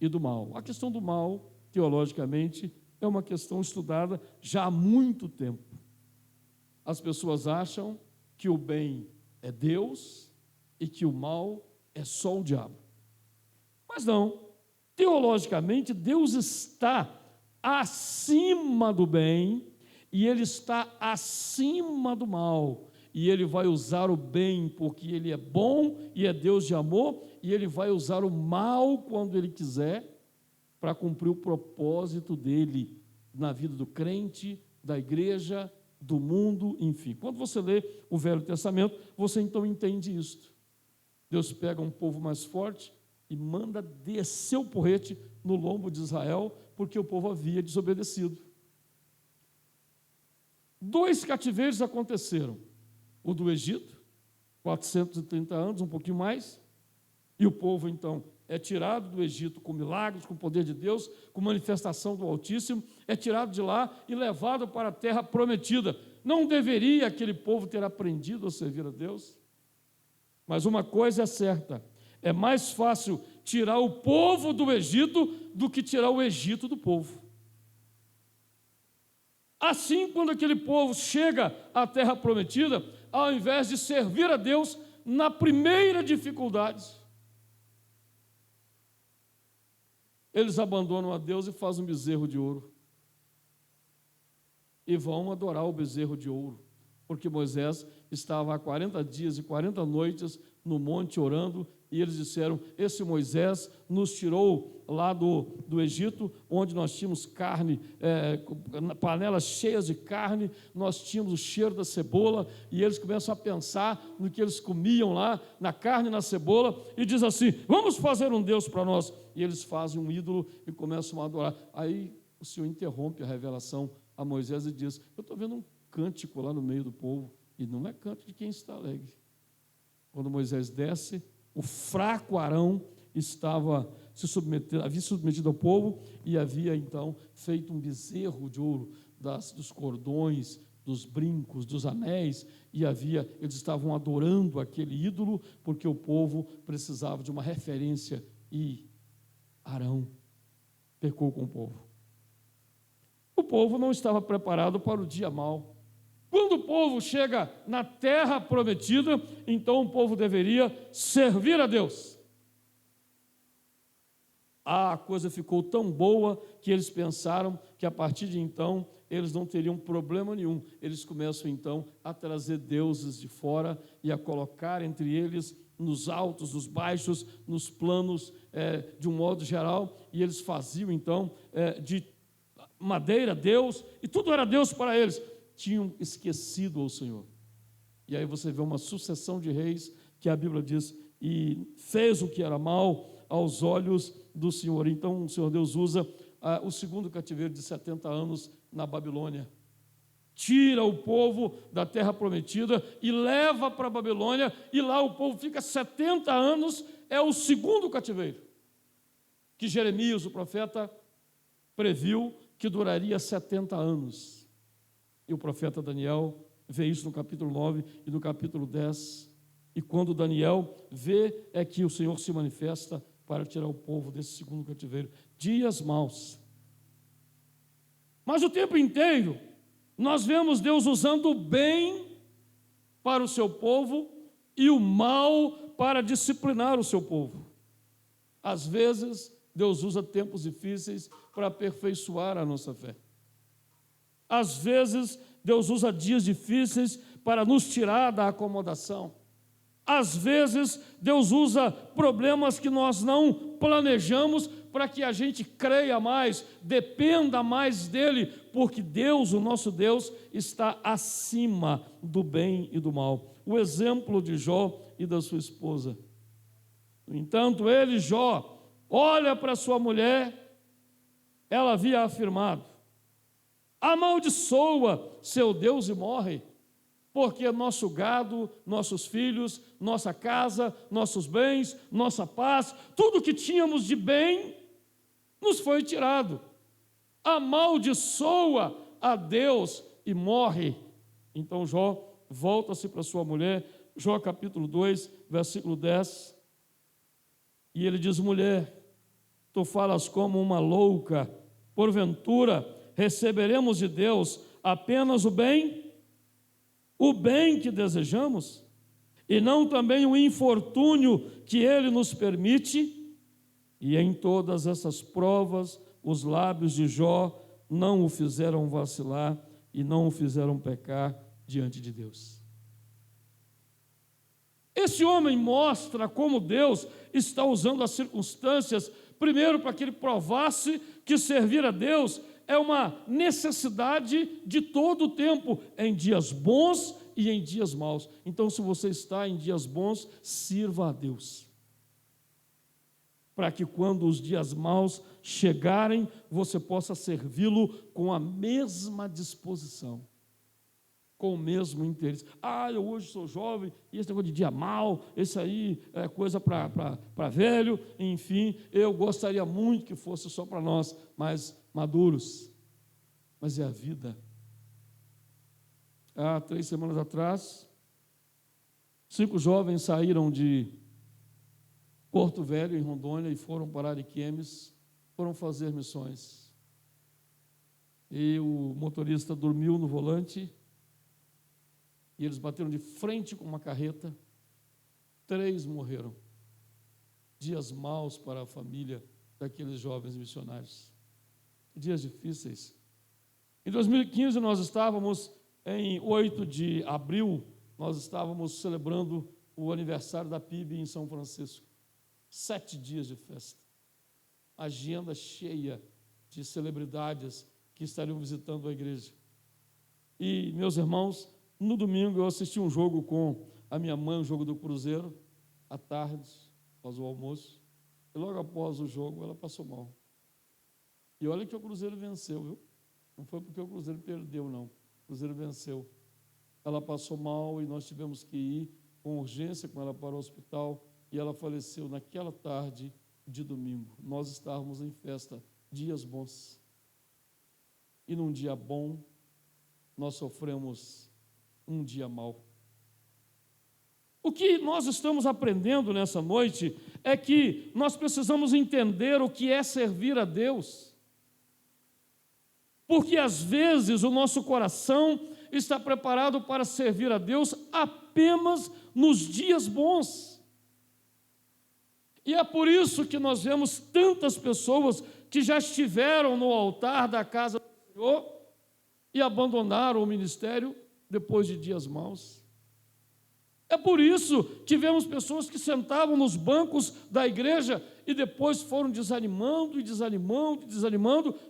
Speaker 4: e do mal. A questão do mal, teologicamente, é uma questão estudada já há muito tempo. As pessoas acham que o bem é Deus e que o mal é só o diabo. Mas não. Teologicamente, Deus está acima do bem e Ele está acima do mal. E Ele vai usar o bem porque Ele é bom e é Deus de amor, e Ele vai usar o mal quando Ele quiser, para cumprir o propósito dele na vida do crente, da igreja, do mundo, enfim. Quando você lê o Velho Testamento, você então entende isto. Deus pega um povo mais forte e manda descer o porrete no lombo de Israel, porque o povo havia desobedecido. 2 cativeiros aconteceram. O do Egito, 430 anos, um pouquinho mais, e o povo então é tirado do Egito com milagres, com o poder de Deus, com manifestação do Altíssimo, é tirado de lá e levado para a terra prometida. não deveria aquele povo ter aprendido a servir a Deus? Mas uma coisa é certa, é mais fácil tirar o povo do Egito do que tirar o Egito do povo. Assim, quando aquele povo chega à terra prometida, ao invés de servir a Deus na primeira dificuldade, eles abandonam a Deus e fazem um bezerro de ouro. E vão adorar o bezerro de ouro, porque Moisés estava há 40 dias e 40 noites no monte orando, e eles disseram: esse Moisés nos tirou lá do Egito, onde nós tínhamos carne, panelas cheias de carne, nós tínhamos o cheiro da cebola, e eles começam a pensar no que eles comiam lá, na carne e na cebola, e diz assim: vamos fazer um Deus para nós. E eles fazem um ídolo e começam a adorar. Aí o Senhor interrompe a revelação a Moisés e diz: eu estou vendo um cântico lá no meio do povo, e não é canto de quem está alegre. Quando Moisés desce, o fraco Arão havia submetido ao povo e havia então feito um bezerro de ouro dos cordões, dos brincos, dos anéis, e eles estavam adorando aquele ídolo porque o povo precisava de uma referência, e Arão pecou com o povo. O povo não estava preparado para o dia mau. Quando o povo chega na terra prometida, então o povo deveria servir a Deus. A coisa ficou tão boa que eles pensaram que a partir de então eles não teriam problema nenhum. Eles começam então a trazer deuses de fora e a colocar entre eles, nos altos, nos baixos, nos planos, de um modo geral, e eles faziam então de madeira Deus, e tudo era Deus para eles. Tinham esquecido ao Senhor. E aí você vê uma sucessão de reis que a Bíblia diz: e fez o que era mal aos olhos do Senhor. Então o Senhor Deus usa o segundo cativeiro de 70 anos na Babilônia. Tira o povo da terra prometida e leva para a Babilônia, e lá o povo fica 70 anos, é o segundo cativeiro, que Jeremias, o profeta, previu que duraria 70 anos. E o profeta Daniel vê isso no capítulo 9 e no capítulo 10. E quando Daniel vê, é que o Senhor se manifesta para tirar o povo desse segundo cativeiro. Dias maus. Mas o tempo inteiro, nós vemos Deus usando o bem para o seu povo e o mal para disciplinar o seu povo. Às vezes, Deus usa tempos difíceis para aperfeiçoar a nossa fé. Às vezes, Deus usa dias difíceis para nos tirar da acomodação. Às vezes, Deus usa problemas que nós não planejamos para que a gente creia mais, dependa mais dEle, porque Deus, o nosso Deus, está acima do bem e do mal. O exemplo de Jó e da sua esposa. No entanto, ele, Jó, olha para sua mulher, ela havia afirmado: amaldiçoa seu Deus e morre, porque nosso gado, nossos filhos, nossa casa, nossos bens, nossa paz, tudo que tínhamos de bem, nos foi tirado. Amaldiçoa a Deus e morre. Então Jó volta-se para sua mulher, Jó capítulo 2, versículo 10, e ele diz: mulher, tu falas como uma louca, porventura receberemos de Deus apenas o bem que desejamos, e não também o infortúnio que Ele nos permite? E em todas essas provas, os lábios de Jó não o fizeram vacilar e não o fizeram pecar diante de Deus. Esse homem mostra como Deus está usando as circunstâncias, primeiro para que ele provasse que servir a Deus é uma necessidade de todo o tempo, em dias bons e em dias maus. Então, se você está em dias bons, sirva a Deus, para que quando os dias maus chegarem, você possa servi-lo com a mesma disposição, com o mesmo interesse. Eu hoje sou jovem, e esse negócio de dia mau, esse aí é coisa para velho, enfim, eu gostaria muito que fosse só para nós, mais maduros. Mas é a vida. há 3 semanas atrás, 5 jovens saíram de Porto Velho, em Rondônia, e foram para Ariquemes, foram fazer missões. E o motorista dormiu no volante, e eles bateram de frente com uma carreta, 3 morreram. Dias maus para a família daqueles jovens missionários. Dias difíceis. Em 2015, nós estávamos, em 8 de abril, nós estávamos celebrando o aniversário da PIB em São Francisco. 7 dias de festa. Agenda cheia de celebridades que estariam visitando a igreja. E, meus irmãos, no domingo eu assisti um jogo com a minha mãe, um jogo do Cruzeiro, à tarde, após o almoço. E logo após o jogo, ela passou mal. E olha que o Cruzeiro venceu, viu? Não foi porque o Cruzeiro perdeu, não. O Cruzeiro venceu. Ela passou mal e nós tivemos que ir com urgência com ela para o hospital e ela faleceu naquela tarde de domingo. Nós estávamos em festa, dias bons. E num dia bom, nós sofremos um dia mau. O que nós estamos aprendendo nessa noite é que nós precisamos entender o que é servir a Deus. Porque às vezes o nosso coração está preparado para servir a Deus apenas nos dias bons. E é por isso que nós vemos tantas pessoas que já estiveram no altar da casa do Senhor e abandonaram o ministério depois de dias maus. É por isso que vemos pessoas que sentavam nos bancos da igreja e depois foram desanimando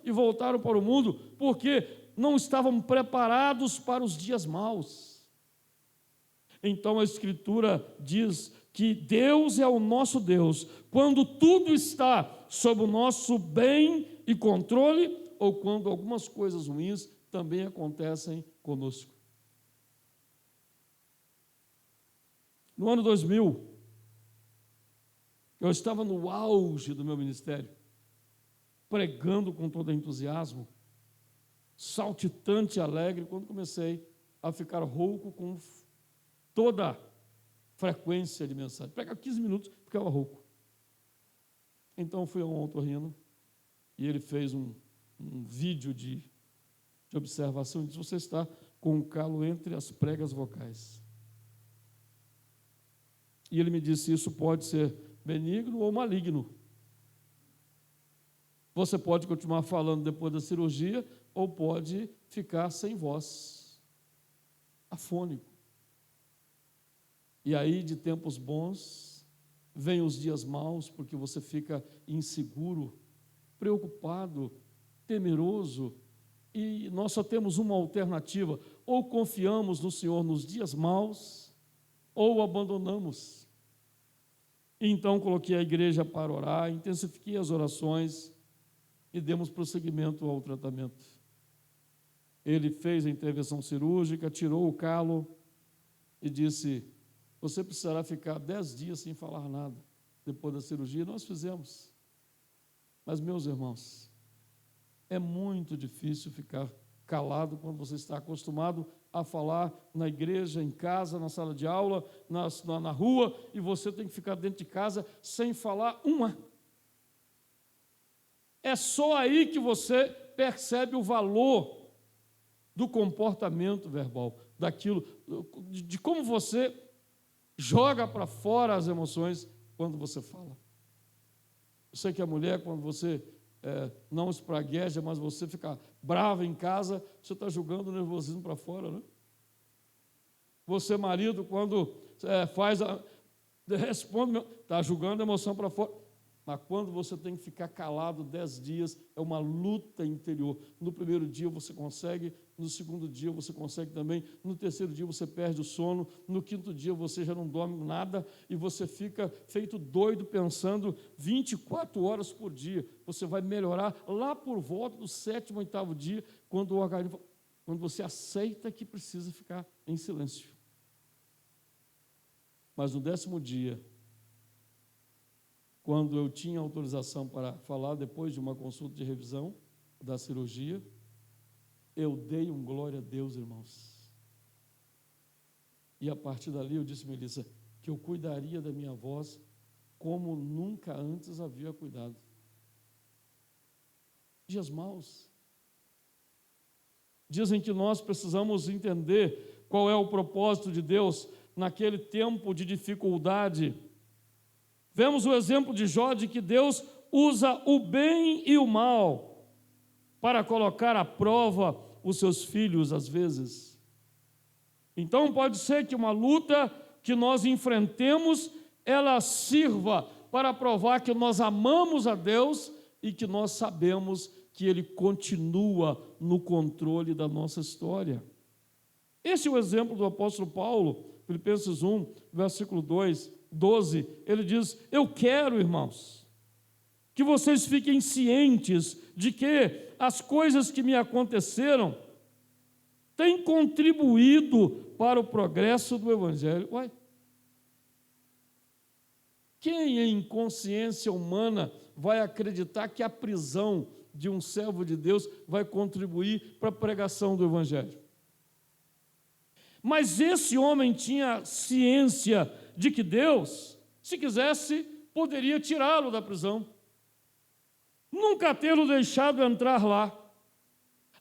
Speaker 4: e voltaram para o mundo, porque não estavam preparados para os dias maus. Então a Escritura diz que Deus é o nosso Deus quando tudo está sob o nosso bem e controle, ou quando algumas coisas ruins também acontecem conosco. No ano 2000, eu estava no auge do meu ministério, pregando com todo entusiasmo, saltitante e alegre, quando comecei a ficar rouco com toda a frequência de mensagem. Pregava 15 minutos, ficava rouco. Então fui ao otorrino e ele fez um vídeo de observação e disse: você está com um calo entre as pregas vocais. E ele me disse: isso pode ser benigno ou maligno. Você pode continuar falando depois da cirurgia ou pode ficar sem voz, afônico. E aí, de tempos bons, vêm os dias maus, porque você fica inseguro, preocupado, temeroso, e nós só temos uma alternativa: ou confiamos no Senhor nos dias maus, ou o abandonamos. Então coloquei a igreja para orar, intensifiquei as orações e demos prosseguimento ao tratamento. Ele fez a intervenção cirúrgica, tirou o calo e disse: você precisará ficar 10 dias sem falar nada depois da cirurgia. Nós fizemos. Mas, meus irmãos, é muito difícil ficar calado quando você está acostumado a falar na igreja, em casa, na sala de aula, na rua, e você tem que ficar dentro de casa sem falar uma. É só aí que você percebe o valor do comportamento verbal, daquilo, de como você joga para fora as emoções quando você fala. Eu sei que a mulher, quando você não espragueja, mas você fica brava em casa, você está jogando o nervosismo para fora, né? Você, marido, quando responde, está jogando a emoção para fora. Mas quando você tem que ficar calado 10 dias, é uma luta interior. No primeiro dia você consegue, no segundo dia você consegue também, no terceiro dia você perde o sono, no quinto dia você já não dorme nada e você fica feito doido pensando 24 horas por dia. Você vai melhorar lá por volta do 7º, 8º dia, quando o organismo, quando você aceita que precisa ficar em silêncio. Mas no 10º dia, quando eu tinha autorização para falar, depois de uma consulta de revisão da cirurgia, eu dei um glória a Deus, irmãos. E a partir dali eu disse, Melissa, que eu cuidaria da minha voz como nunca antes havia cuidado. Dias maus. Dias em que nós precisamos entender qual é o propósito de Deus naquele tempo de dificuldade. Vemos o exemplo de Jó, de que Deus usa o bem e o mal para colocar à prova os seus filhos, às vezes. Então, pode ser que uma luta que nós enfrentemos, ela sirva para provar que nós amamos a Deus e que nós sabemos que Ele continua no controle da nossa história. Esse é o exemplo do apóstolo Paulo, Filipenses 1, versículo 12, ele diz, eu quero, irmãos, que vocês fiquem cientes de que as coisas que me aconteceram têm contribuído para o progresso do Evangelho. Uai, quem em consciência humana vai acreditar que a prisão de um servo de Deus vai contribuir para a pregação do Evangelho? Mas esse homem tinha ciência de que Deus, se quisesse, poderia tirá-lo da prisão, nunca tê-lo deixado entrar lá.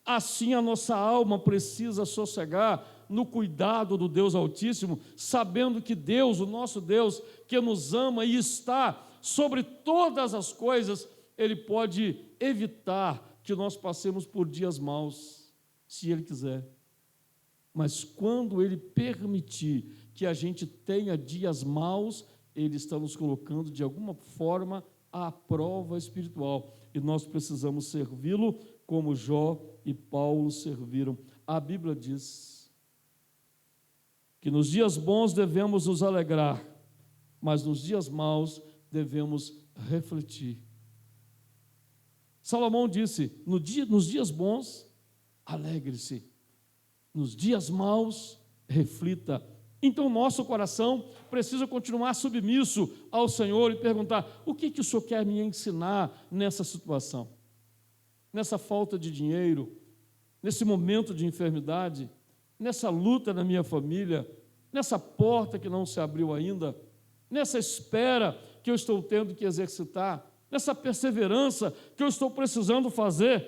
Speaker 4: Assim a nossa alma precisa sossegar no cuidado do Deus Altíssimo, sabendo que Deus, o nosso Deus, que nos ama e está sobre todas as coisas, Ele pode evitar que nós passemos por dias maus, se Ele quiser. Mas quando Ele permitir que a gente tenha dias maus, Ele está nos colocando de alguma forma à prova espiritual. E nós precisamos servi-lo como Jó e Paulo serviram. A Bíblia diz que nos dias bons devemos nos alegrar, mas nos dias maus devemos refletir. Salomão disse, nos dias bons, alegre-se. Nos dias maus, reflita. Então, nosso coração precisa continuar submisso ao Senhor e perguntar, o que o Senhor quer me ensinar nessa situação? Nessa falta de dinheiro, nesse momento de enfermidade, nessa luta na minha família, nessa porta que não se abriu ainda, nessa espera que eu estou tendo que exercitar, nessa perseverança que eu estou precisando fazer.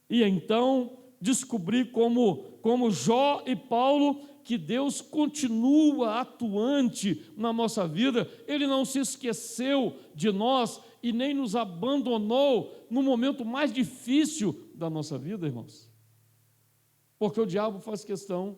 Speaker 4: E então, descobrir como Jó e Paulo, que Deus continua atuante na nossa vida. Ele não se esqueceu de nós e nem nos abandonou no momento mais difícil da nossa vida, irmãos. Porque o diabo faz questão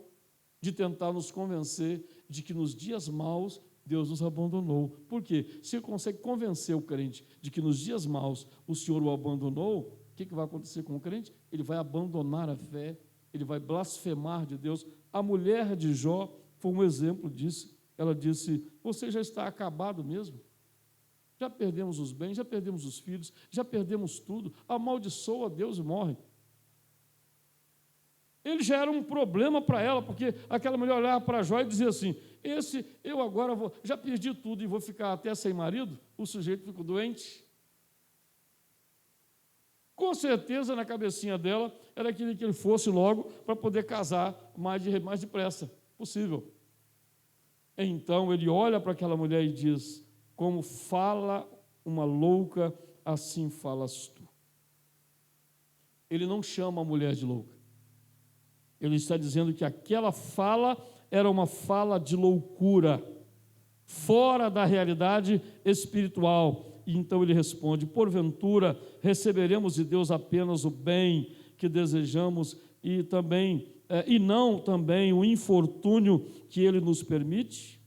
Speaker 4: de tentar nos convencer de que nos dias maus Deus nos abandonou. Por quê? Se ele consegue convencer o crente de que nos dias maus o Senhor o abandonou, o que vai acontecer com o crente? Ele vai abandonar a fé, ele vai blasfemar de Deus. A mulher de Jó foi um exemplo disso. Ela disse, você já está acabado mesmo? Já perdemos os bens, já perdemos os filhos, já perdemos tudo, amaldiçoa Deus e morre. Ele já era um problema para ela, porque aquela mulher olhava para Jó e dizia assim, eu agora já perdi tudo e vou ficar até sem marido? O sujeito ficou doente. Com certeza, na cabecinha dela, era que ele fosse logo para poder casar mais depressa possível. Então, ele olha para aquela mulher e diz, como fala uma louca, assim falas tu. Ele não chama a mulher de louca. Ele está dizendo que aquela fala era uma fala de loucura, fora da realidade espiritual. E então ele responde, porventura receberemos de Deus apenas o bem que desejamos e não também o infortúnio que Ele nos permite?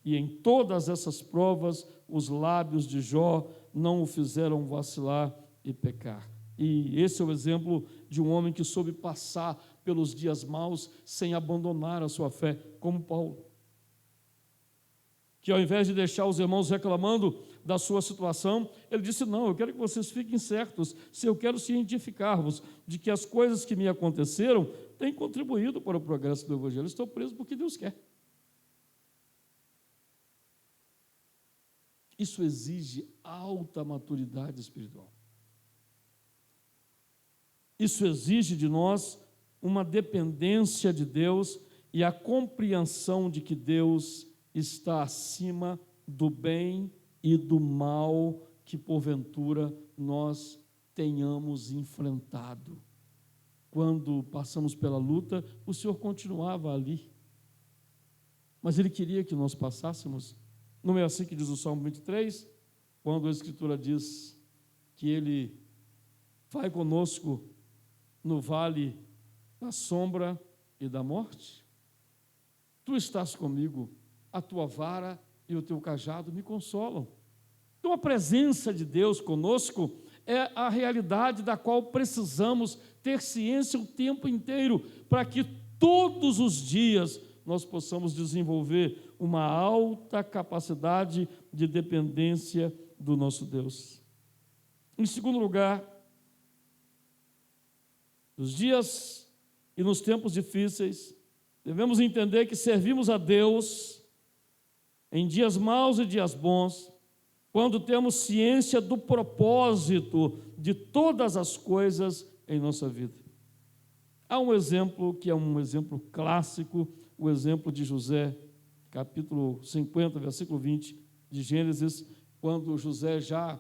Speaker 4: E em todas essas provas, os lábios de Jó não o fizeram vacilar e pecar. E esse é o exemplo de um homem que soube passar pelos dias maus sem abandonar a sua fé, como Paulo. Que ao invés de deixar os irmãos reclamando da sua situação, ele disse, não, eu quero que vocês fiquem certos, se eu quero cientificar-vos de que as coisas que me aconteceram têm contribuído para o progresso do Evangelho. Estou preso porque Deus quer. Isso exige alta maturidade espiritual. Isso exige de nós uma dependência de Deus e a compreensão de que Deus está acima do bem e do mal que porventura nós tenhamos enfrentado. Quando passamos pela luta, o Senhor continuava ali, mas Ele queria que nós passássemos. Não é assim que diz o Salmo 23, quando a Escritura diz que Ele vai conosco no vale da sombra e da morte? Tu estás comigo, a tua vara e o teu cajado me consolam. Então a presença de Deus conosco é a realidade da qual precisamos ter ciência o tempo inteiro, para que todos os dias nós possamos desenvolver uma alta capacidade de dependência do nosso Deus. Em segundo lugar, nos dias e nos tempos difíceis, devemos entender que servimos a Deus em dias maus e dias bons, quando temos ciência do propósito de todas as coisas em nossa vida. Há um exemplo que é um exemplo clássico, o exemplo de José, capítulo 50, versículo 20 de Gênesis, quando José já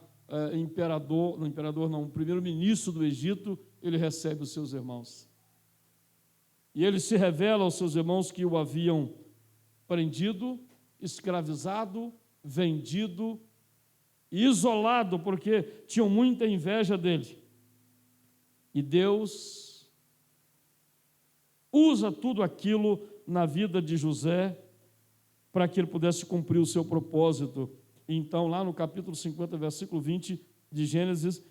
Speaker 4: primeiro-ministro do Egito, ele recebe os seus irmãos. E ele se revela aos seus irmãos que o haviam prendido, escravizado, vendido e isolado, porque tinham muita inveja dele. E Deus usa tudo aquilo na vida de José para que ele pudesse cumprir o seu propósito. Então, lá no capítulo 50, versículo 20 de Gênesis,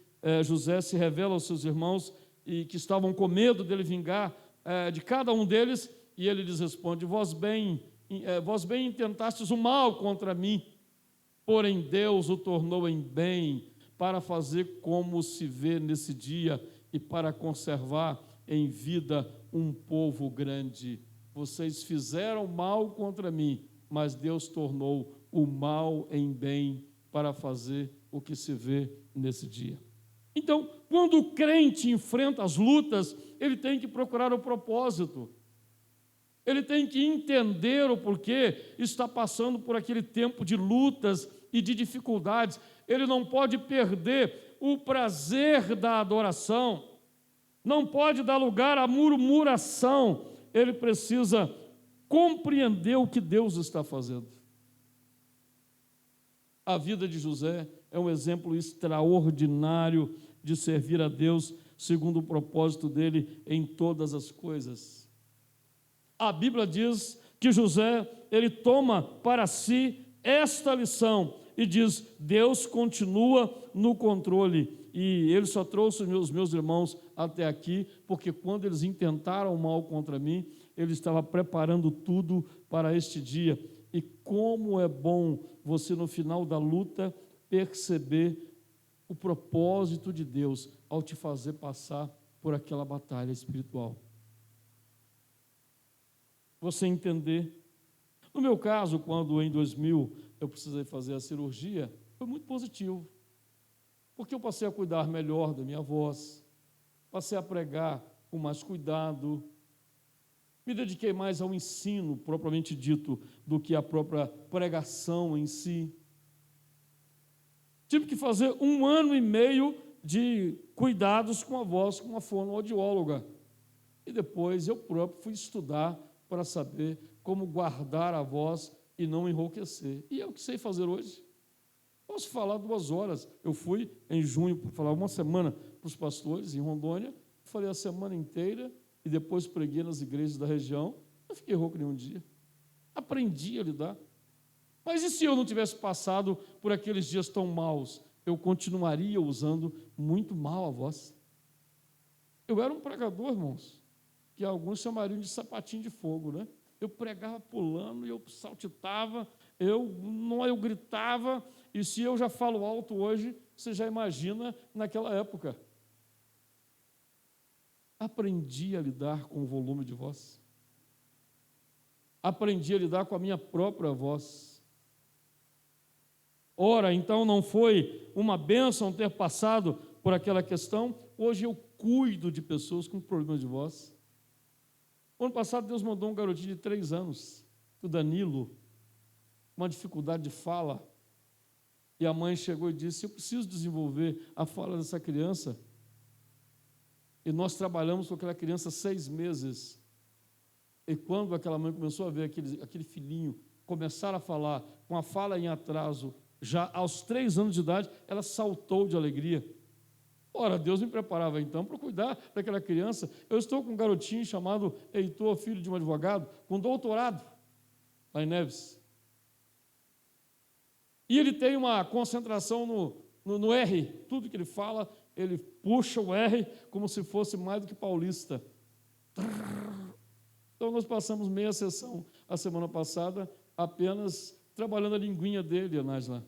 Speaker 4: José se revela aos seus irmãos e que estavam com medo dele vingar de cada um deles, e ele lhes responde: vós bem intentastes o mal contra mim, porém Deus o tornou em bem, para fazer como se vê nesse dia e para conservar em vida um povo grande. Vocês fizeram mal contra mim, mas Deus tornou o mal em bem para fazer o que se vê nesse dia. Então, quando o crente enfrenta as lutas, ele tem que procurar o propósito. Ele tem que entender o porquê está passando por aquele tempo de lutas e de dificuldades. Ele não pode perder o prazer da adoração, não pode dar lugar à murmuração. Ele precisa compreender o que Deus está fazendo. A vida de José é um exemplo extraordinário de servir a Deus segundo o propósito dele em todas as coisas. A Bíblia diz que José, ele toma para si esta lição e diz: Deus continua no controle, e ele só trouxe os meus irmãos até aqui, porque quando eles intentaram mal contra mim, ele estava preparando tudo para este dia. E como é bom você, no final da luta, perceber o propósito de Deus ao te fazer passar por aquela batalha espiritual. Você entender. No meu caso, quando em 2000 eu precisei fazer a cirurgia, foi muito positivo, porque eu passei a cuidar melhor da minha voz, passei a pregar com mais cuidado, me dediquei mais ao ensino propriamente dito do que à própria pregação em si. Tive que fazer 1 ano e meio de cuidados com a voz, com uma fonoaudióloga. E depois eu próprio fui estudar para saber como guardar a voz e não enrouquecer. E é o que sei fazer hoje. Posso falar 2 horas. Eu fui em junho para falar 1 semana para os pastores em Rondônia, falei a semana inteira e depois preguei nas igrejas da região. Não fiquei rouco nenhum dia. Aprendi a lidar. Mas e se eu não tivesse passado por aqueles dias tão maus? Eu continuaria usando muito mal a voz. Eu era um pregador, irmãos, que alguns chamariam de sapatinho de fogo, né? Eu pregava pulando, eu saltitava, eu gritava, e se eu já falo alto hoje, você já imagina naquela época. Aprendi a lidar com o volume de voz. Aprendi a lidar com a minha própria voz. Ora, então não foi uma bênção ter passado por aquela questão? Hoje eu cuido de pessoas com problemas de voz. O ano passado Deus mandou um garotinho de 3 anos, o Danilo, uma dificuldade de fala, e a mãe chegou e disse: eu preciso desenvolver a fala dessa criança. E nós trabalhamos com aquela criança 6 meses. E quando aquela mãe começou a ver aquele filhinho começar a falar com a fala em atraso, já aos 3 anos de idade, ela saltou de alegria. Ora, Deus me preparava então para cuidar daquela criança. Eu estou com um garotinho chamado Heitor, filho de um advogado, com doutorado, lá em Neves. E ele tem uma concentração no R. Tudo que ele fala, ele puxa o R como se fosse mais do que paulista. Então, nós passamos meia sessão a semana passada apenas trabalhando a linguinha dele, Anájela.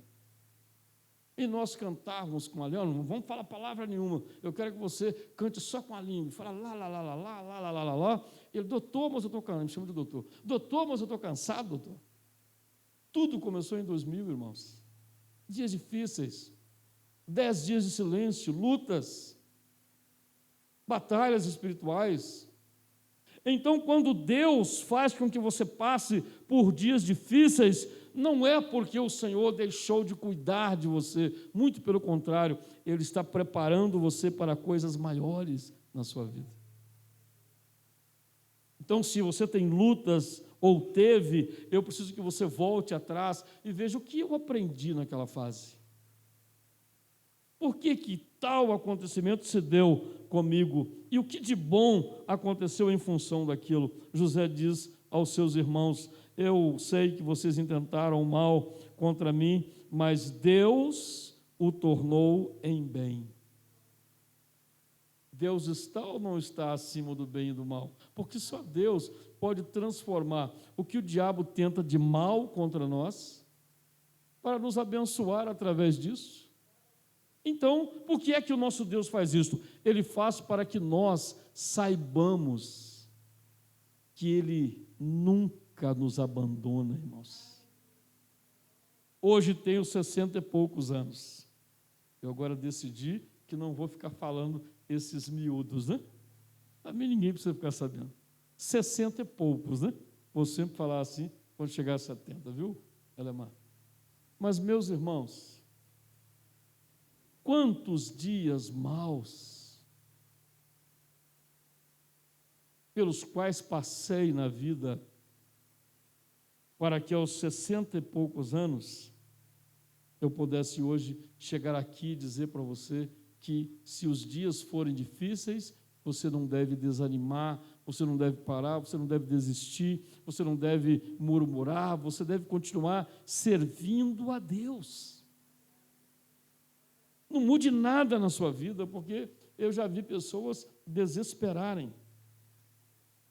Speaker 4: E nós cantávamos com a língua, não vamos falar palavra nenhuma, eu quero que você cante só com a língua, fala lá, lá, lá, lá, lá, lá, lá, lá, lá, lá. Ele, doutor, mas eu estou cansado, me chama de doutor. Doutor, mas eu estou cansado, doutor. Tudo começou em 2000, irmãos. Dias difíceis, 10 dias de silêncio, lutas, batalhas espirituais. Então, quando Deus faz com que você passe por dias difíceis, não é porque o Senhor deixou de cuidar de você, muito pelo contrário, Ele está preparando você para coisas maiores na sua vida. Então, se você tem lutas ou teve, eu preciso que você volte atrás e veja o que eu aprendi naquela fase. Por que tal acontecimento se deu comigo? E o que de bom aconteceu em função daquilo? José diz aos seus irmãos: eu sei que vocês intentaram mal contra mim, mas Deus o tornou em bem. Deus está ou não está acima do bem e do mal? Porque só Deus pode transformar o que o diabo tenta de mal contra nós, para nos abençoar através disso. Então, por que é que o nosso Deus faz isso? Ele faz para que nós saibamos que Ele nunca nos abandona, irmãos. Hoje tenho 60 e poucos anos. Eu agora decidi que não vou ficar falando esses miúdos, né? Também ninguém precisa ficar sabendo. 60 e poucos, né? Vou sempre falar assim quando chegar a 70, viu, Elemar? Mas, meus irmãos, quantos dias maus pelos quais passei na vida para que aos 60 e poucos anos eu pudesse hoje chegar aqui e dizer para você que se os dias forem difíceis, você não deve desanimar, você não deve parar, você não deve desistir, você não deve murmurar, você deve continuar servindo a Deus. Não mude nada na sua vida, porque eu já vi pessoas desesperarem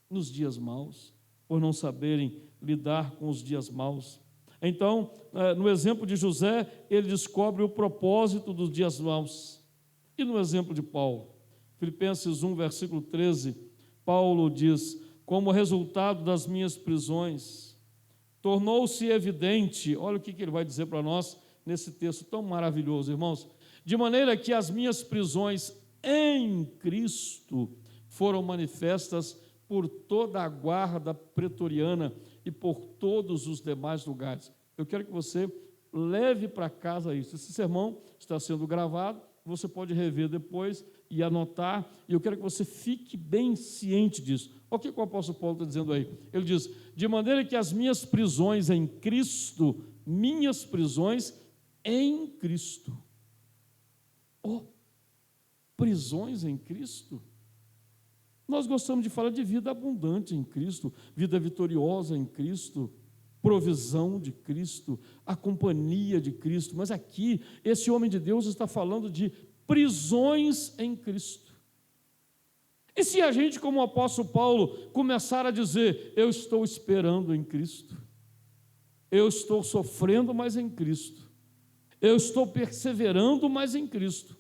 Speaker 4: nos dias maus, por não saberem lidar com os dias maus. Então, no exemplo de José, ele descobre o propósito dos dias maus. E no exemplo de Paulo, Filipenses 1, versículo 13, Paulo diz: como resultado das minhas prisões, tornou-se evidente, olha o que ele vai dizer para nós nesse texto tão maravilhoso, irmãos, de maneira que as minhas prisões em Cristo foram manifestas por toda a guarda pretoriana e por todos os demais lugares. Eu quero que você leve para casa isso. Esse sermão está sendo gravado, você pode rever depois e anotar, e eu quero que você fique bem ciente disso. Olha o que o apóstolo Paulo está dizendo aí. Ele diz: de maneira que as minhas prisões em Cristo, minhas prisões em Cristo. Oh, prisões em Cristo? Nós gostamos de falar de vida abundante em Cristo, vida vitoriosa em Cristo, provisão de Cristo, a companhia de Cristo, mas aqui, esse homem de Deus está falando de prisões em Cristo. E se a gente, como o apóstolo Paulo, começar a dizer: eu estou esperando em Cristo, eu estou sofrendo, mas em Cristo, eu estou perseverando, mas em Cristo,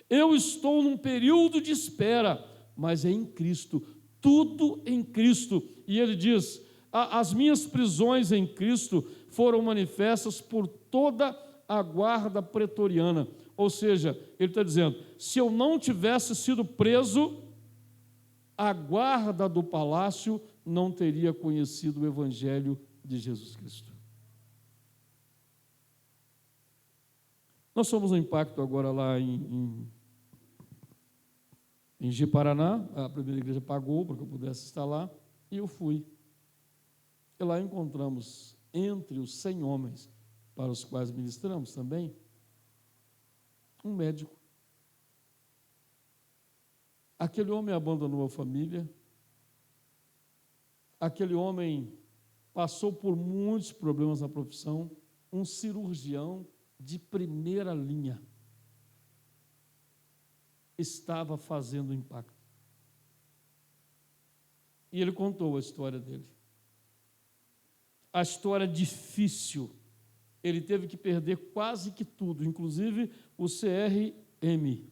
Speaker 4: eu estou num período de espera, mas é em Cristo, tudo em Cristo. E ele diz: as minhas prisões em Cristo foram manifestas por toda a guarda pretoriana. Ou seja, ele está dizendo: se eu não tivesse sido preso, a guarda do palácio não teria conhecido o evangelho de Jesus Cristo. Nós fomos no impacto agora lá em Ji-Paraná, a primeira igreja pagou para que eu pudesse estar lá, e eu fui. E lá encontramos, entre os 100 homens para os quais ministramos também, um médico. Aquele homem abandonou a família, aquele homem passou por muitos problemas na profissão, um cirurgião de primeira linha estava fazendo impacto. E ele contou a história dele. A história difícil. Ele teve que perder quase que tudo, inclusive o CRM,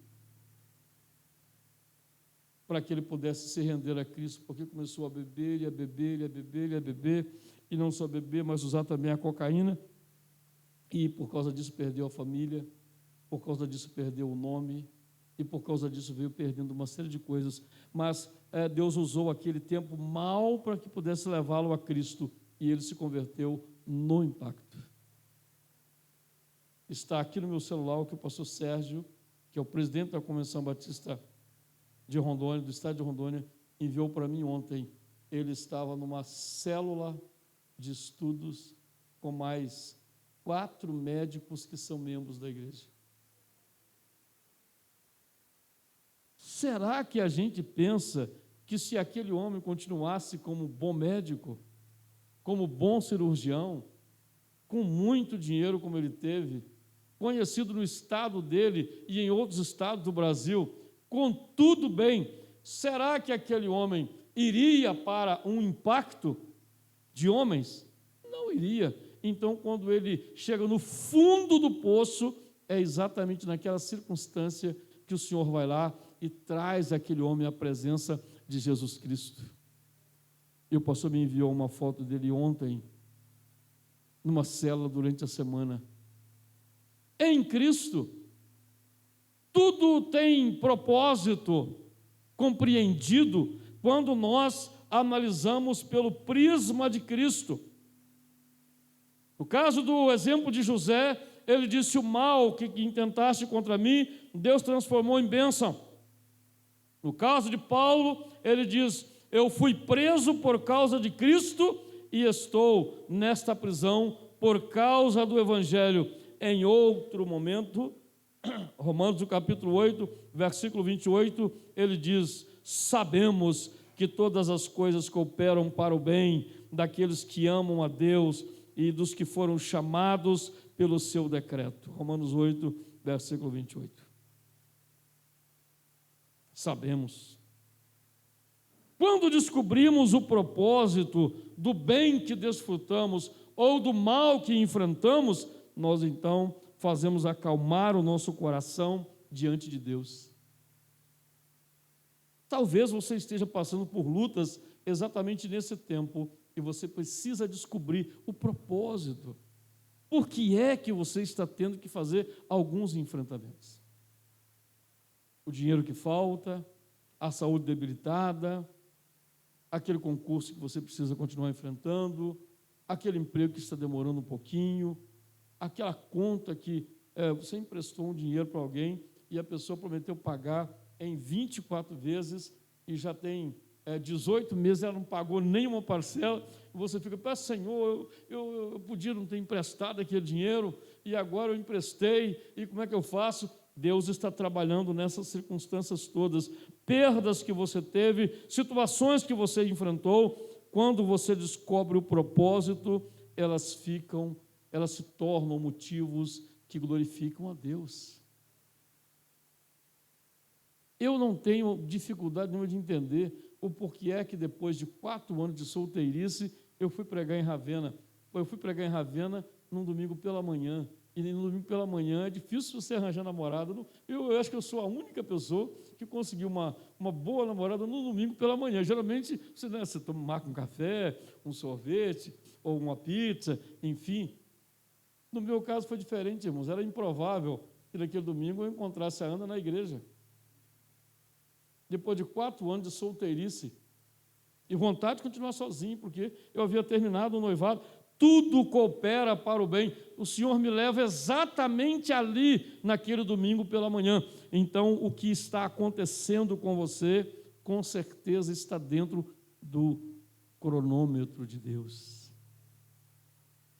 Speaker 4: para que ele pudesse se render a Cristo, porque começou a beber, e a beber, e a beber, e a beber, e não só beber, mas usar também a cocaína, e por causa disso perdeu a família, por causa disso perdeu o nome, e por causa disso veio perdendo uma série de coisas, mas Deus usou aquele tempo mal para que pudesse levá-lo a Cristo, e ele se converteu no impacto. Está aqui no meu celular o que o pastor Sérgio, que é o presidente da Convenção Batista de Rondônia, do estado de Rondônia, enviou para mim ontem. Ele estava numa célula de estudos com mais 4 médicos que são membros da igreja. Será que a gente pensa que se aquele homem continuasse como bom médico, como bom cirurgião, com muito dinheiro como ele teve, conhecido no estado dele e em outros estados do Brasil, com tudo bem, será que aquele homem iria para um impacto de homens? Não iria. Então, quando ele chega no fundo do poço, é exatamente naquela circunstância que o Senhor vai lá e traz aquele homem à presença de Jesus Cristo. E o pastor me enviou uma foto dele ontem, numa célula durante a semana. Em Cristo, tudo tem propósito compreendido quando nós analisamos pelo prisma de Cristo. No caso do exemplo de José, ele disse: o mal que intentaste contra mim, Deus transformou em bênção. No caso de Paulo, ele diz: eu fui preso por causa de Cristo e estou nesta prisão por causa do Evangelho. Em outro momento, Romanos, no capítulo 8, versículo 28, ele diz: sabemos que todas as coisas cooperam para o bem daqueles que amam a Deus e dos que foram chamados pelo seu decreto. Romanos 8, versículo 28. Sabemos. Quando descobrimos o propósito do bem que desfrutamos ou do mal que enfrentamos, nós então fazemos acalmar o nosso coração diante de Deus. Talvez você esteja passando por lutas exatamente nesse tempo e você precisa descobrir o propósito. Por que é que você está tendo que fazer alguns enfrentamentos? O dinheiro que falta, a saúde debilitada, aquele concurso que você precisa continuar enfrentando, aquele emprego que está demorando um pouquinho, aquela conta que você emprestou um dinheiro para alguém e a pessoa prometeu pagar em 24 vezes e já tem 18 meses, ela não pagou nenhuma parcela, e você fica: Senhor, eu podia não ter emprestado aquele dinheiro, e agora eu emprestei, e como é que eu faço? Deus está trabalhando nessas circunstâncias todas, perdas que você teve, situações que você enfrentou. Quando você descobre o propósito, elas se tornam motivos que glorificam a Deus. Eu não tenho dificuldade nenhuma de entender o porquê é que depois de 4 anos de solteirice, eu fui pregar em Ravenna. Eu fui pregar em Ravenna num domingo pela manhã, e no domingo pela manhã é difícil você arranjar namorada. Eu acho que eu sou a única pessoa que conseguiu uma boa namorada no domingo pela manhã. Geralmente você marca um café, um sorvete, ou uma pizza, enfim. No meu caso foi diferente, irmãos. Era improvável que naquele domingo eu encontrasse a Ana na igreja. depois de 4 anos de solteirice, e vontade de continuar sozinho, porque eu havia terminado o noivado. Tudo coopera para o bem. O Senhor me leva exatamente ali, naquele domingo pela manhã. Então, o que está acontecendo com você, com certeza está dentro do cronômetro de Deus.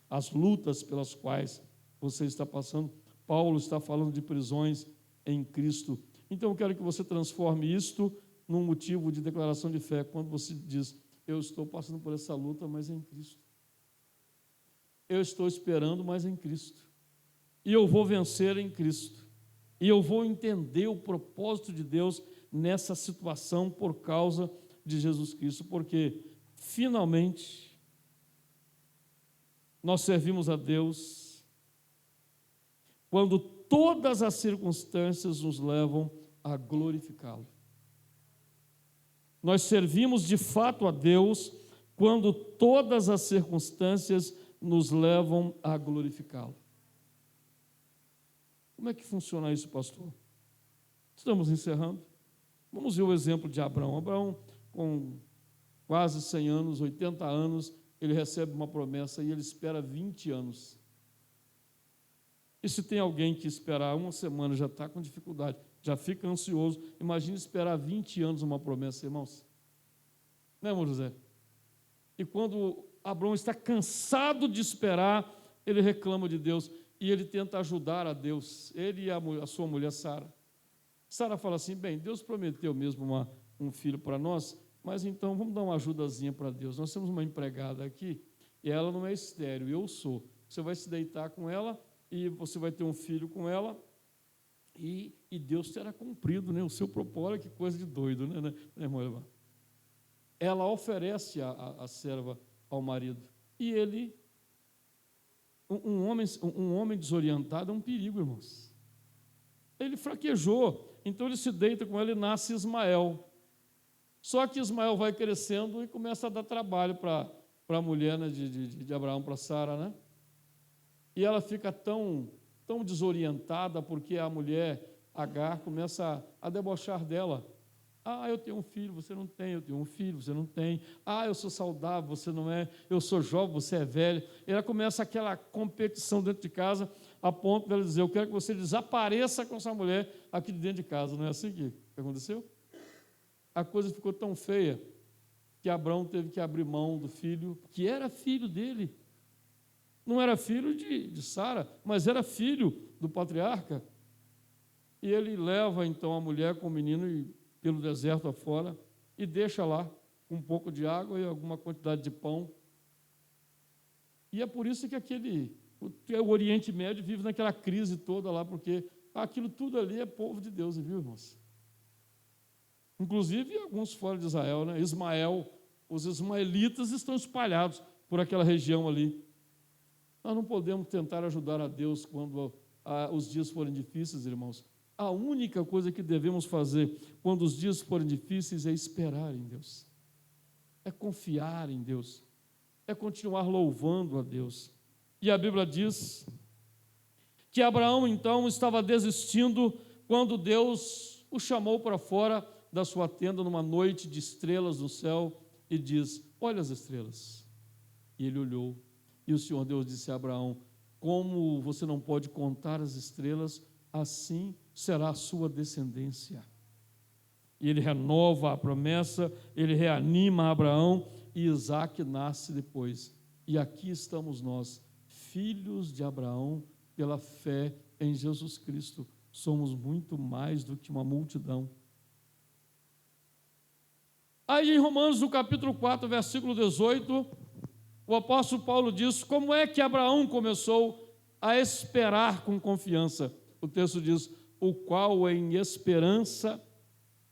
Speaker 4: As lutas pelas quais você está passando, Paulo está falando de prisões em Cristo. Então, eu quero que você transforme isto num motivo de declaração de fé, quando você diz: eu estou passando por essa luta, mas em Cristo. Eu estou esperando, mas em Cristo. E eu vou vencer em Cristo. E eu vou entender o propósito de Deus nessa situação por causa de Jesus Cristo, porque finalmente nós servimos a Deus quando todas as circunstâncias nos levam a glorificá-lo. Nós servimos de fato a Deus quando todas as circunstâncias nos levam a glorificá-lo. Como é que funciona isso, pastor? Estamos encerrando. Vamos ver o exemplo de Abraão. Abraão, com quase 100 anos, 80 anos, ele recebe uma promessa e ele espera 20 anos. E se tem alguém que esperar uma semana já está com dificuldade, já fica ansioso, imagine esperar 20 anos uma promessa, irmãos. Não é, irmão José? E quando Abraão está cansado de esperar, ele reclama de Deus e ele tenta ajudar a Deus, ele e a sua mulher Sara. Sara fala assim: bem, Deus prometeu mesmo um filho para nós, mas então vamos dar uma ajudazinha para Deus. Nós temos uma empregada aqui e ela não é estéril, eu sou. Você vai se deitar com ela e você vai ter um filho com ela e Deus terá cumprido, né, o seu propósito. Que coisa de doido, né, irmão? Ela oferece a serva ao marido. E ele, um homem desorientado é um perigo, irmãos. Ele fraquejou, então ele se deita com ela e nasce Ismael. Só que Ismael vai crescendo e começa a dar trabalho para a mulher, né, de Abraão, para Sara, né? E ela fica tão desorientada porque a mulher, Agar, começa a debochar dela. Ah, eu tenho um filho, você não tem. Eu tenho um filho, você não tem. Ah, eu sou saudável, você não é. Eu sou jovem, você é velho. E ela começa aquela competição dentro de casa, a ponto dela dizer: eu quero que você desapareça com essa mulher aqui de dentro de casa. Não é assim que aconteceu? A coisa ficou tão feia que Abraão teve que abrir mão do filho, que era filho dele. Não era filho de Sara, mas era filho do patriarca. E ele leva então a mulher com o menino pelo deserto afora e deixa lá com um pouco de água e alguma quantidade de pão. E é por isso que o Oriente Médio vive naquela crise toda lá, porque aquilo tudo ali é povo de Deus, viu, irmãos? Inclusive alguns fora de Israel, né? Ismael, os ismaelitas estão espalhados por aquela região ali. Nós não podemos tentar ajudar a Deus quando os dias forem difíceis, irmãos. A única coisa que devemos fazer quando os dias forem difíceis é esperar em Deus, é confiar em Deus, é continuar louvando a Deus. E a Bíblia diz que Abraão, então, estava desistindo quando Deus o chamou para fora da sua tenda numa noite de estrelas no céu e diz: olha as estrelas. E ele olhou. E o Senhor Deus disse a Abraão: como você não pode contar as estrelas, assim será a sua descendência. E ele renova a promessa, ele reanima Abraão, e Isaque nasce depois. E aqui estamos nós, filhos de Abraão, pela fé em Jesus Cristo. Somos muito mais do que uma multidão. Aí em Romanos, no capítulo 4, versículo 18, o apóstolo Paulo diz como é que Abraão começou a esperar com confiança. O texto diz: o qual em esperança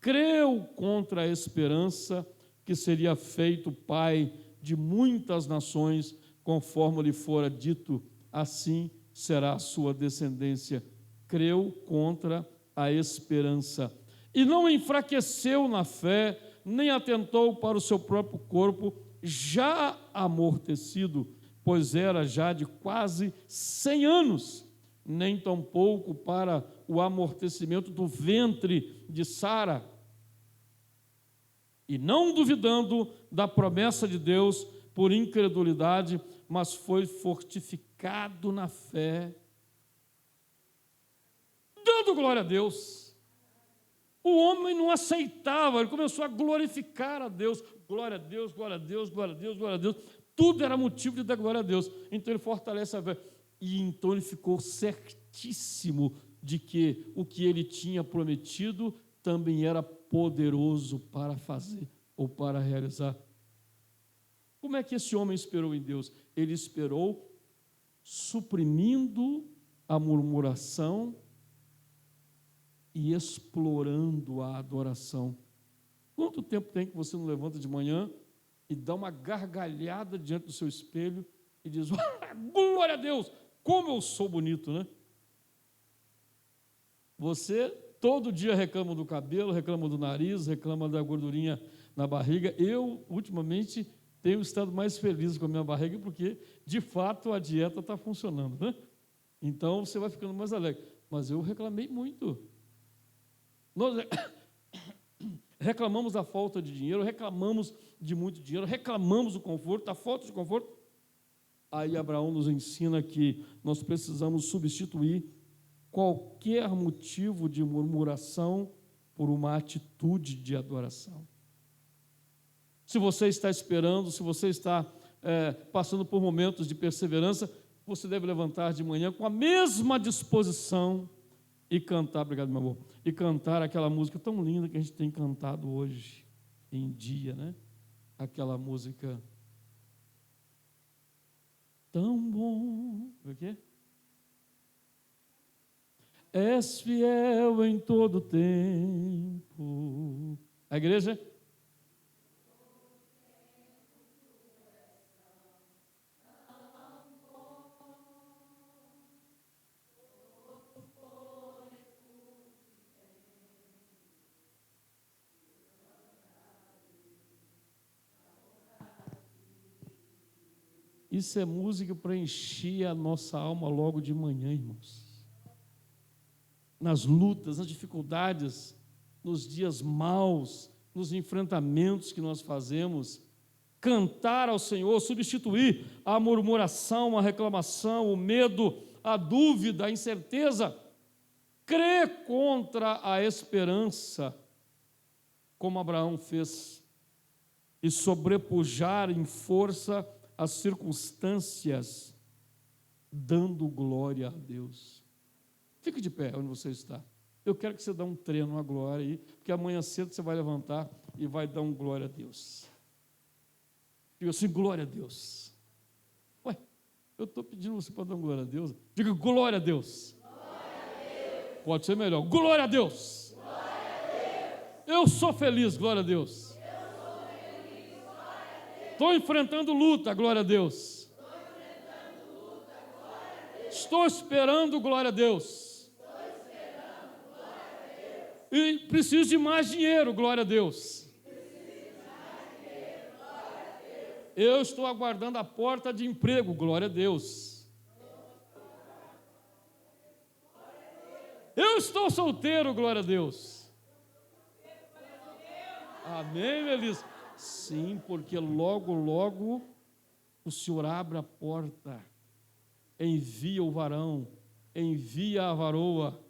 Speaker 4: creu contra a esperança que seria feito pai de muitas nações, conforme lhe fora dito, assim será a sua descendência. Creu contra a esperança. E não enfraqueceu na fé, nem atentou para o seu próprio corpo, já amortecido, pois era já de quase 100 anos, nem tampouco para o amortecimento do ventre de Sara. e não duvidando da promessa de Deus por incredulidade, mas foi fortificado na fé, dando glória a Deus. O homem não aceitava, ele começou a glorificar a Deus. Glória a Deus, glória a Deus, glória a Deus, glória a Deus. Tudo era motivo de dar glória a Deus. Então ele fortalece a fé. E então ele ficou certíssimo de que o que ele tinha prometido também era poderoso para fazer ou para realizar. Como é que esse homem esperou em Deus? Ele esperou suprimindo a murmuração e explorando a adoração. Quanto tempo tem que você não levanta de manhã e dá uma gargalhada diante do seu espelho e diz: glória a Deus, como eu sou bonito, né? Você todo dia reclama do cabelo, reclama do nariz, reclama da gordurinha na barriga. Eu, ultimamente, tenho estado mais feliz com a minha barriga porque, de fato, a dieta está funcionando, né? Então, você vai ficando mais alegre. Mas eu reclamei muito. Nós reclamamos da falta de dinheiro, reclamamos de muito dinheiro, reclamamos do conforto, da falta de conforto. Aí Abraão nos ensina que nós precisamos substituir qualquer motivo de murmuração por uma atitude de adoração. Se você está esperando, se você está passando por momentos de perseverança, você deve levantar de manhã com a mesma disposição e cantar, obrigado, meu amor, e cantar aquela música tão linda que a gente tem cantado hoje em dia, né? Aquela música tão bom, o quê? És fiel em todo tempo. A igreja? Isso é música para encher a nossa alma logo de manhã, irmãos. Nas lutas, nas dificuldades, nos dias maus, nos enfrentamentos que nós fazemos, cantar ao Senhor, substituir a murmuração, a reclamação, o medo, a dúvida, a incerteza, crer contra a esperança, como Abraão fez, e sobrepujar em força as circunstâncias, dando glória a Deus. Fique de pé onde você está. Eu quero que você dê um treino, uma glória aí, porque amanhã cedo você vai levantar e vai dar um glória a Deus. Diga assim, glória a Deus. Ué, eu estou pedindo você para dar um glória a Deus. Diga glória a Deus. Glória a Deus. Pode ser melhor. Glória a Deus. Glória a Deus. Eu sou feliz, glória a Deus. Estou enfrentando luta, glória a Deus. Estou esperando, glória a Deus. E preciso de mais dinheiro, glória a Deus. Eu estou aguardando a porta de emprego, glória a Deus. Eu estou solteiro, glória a Deus. Amém, Melissa? Sim, porque logo, logo o Senhor abre a porta, envia o varão, envia a varoa.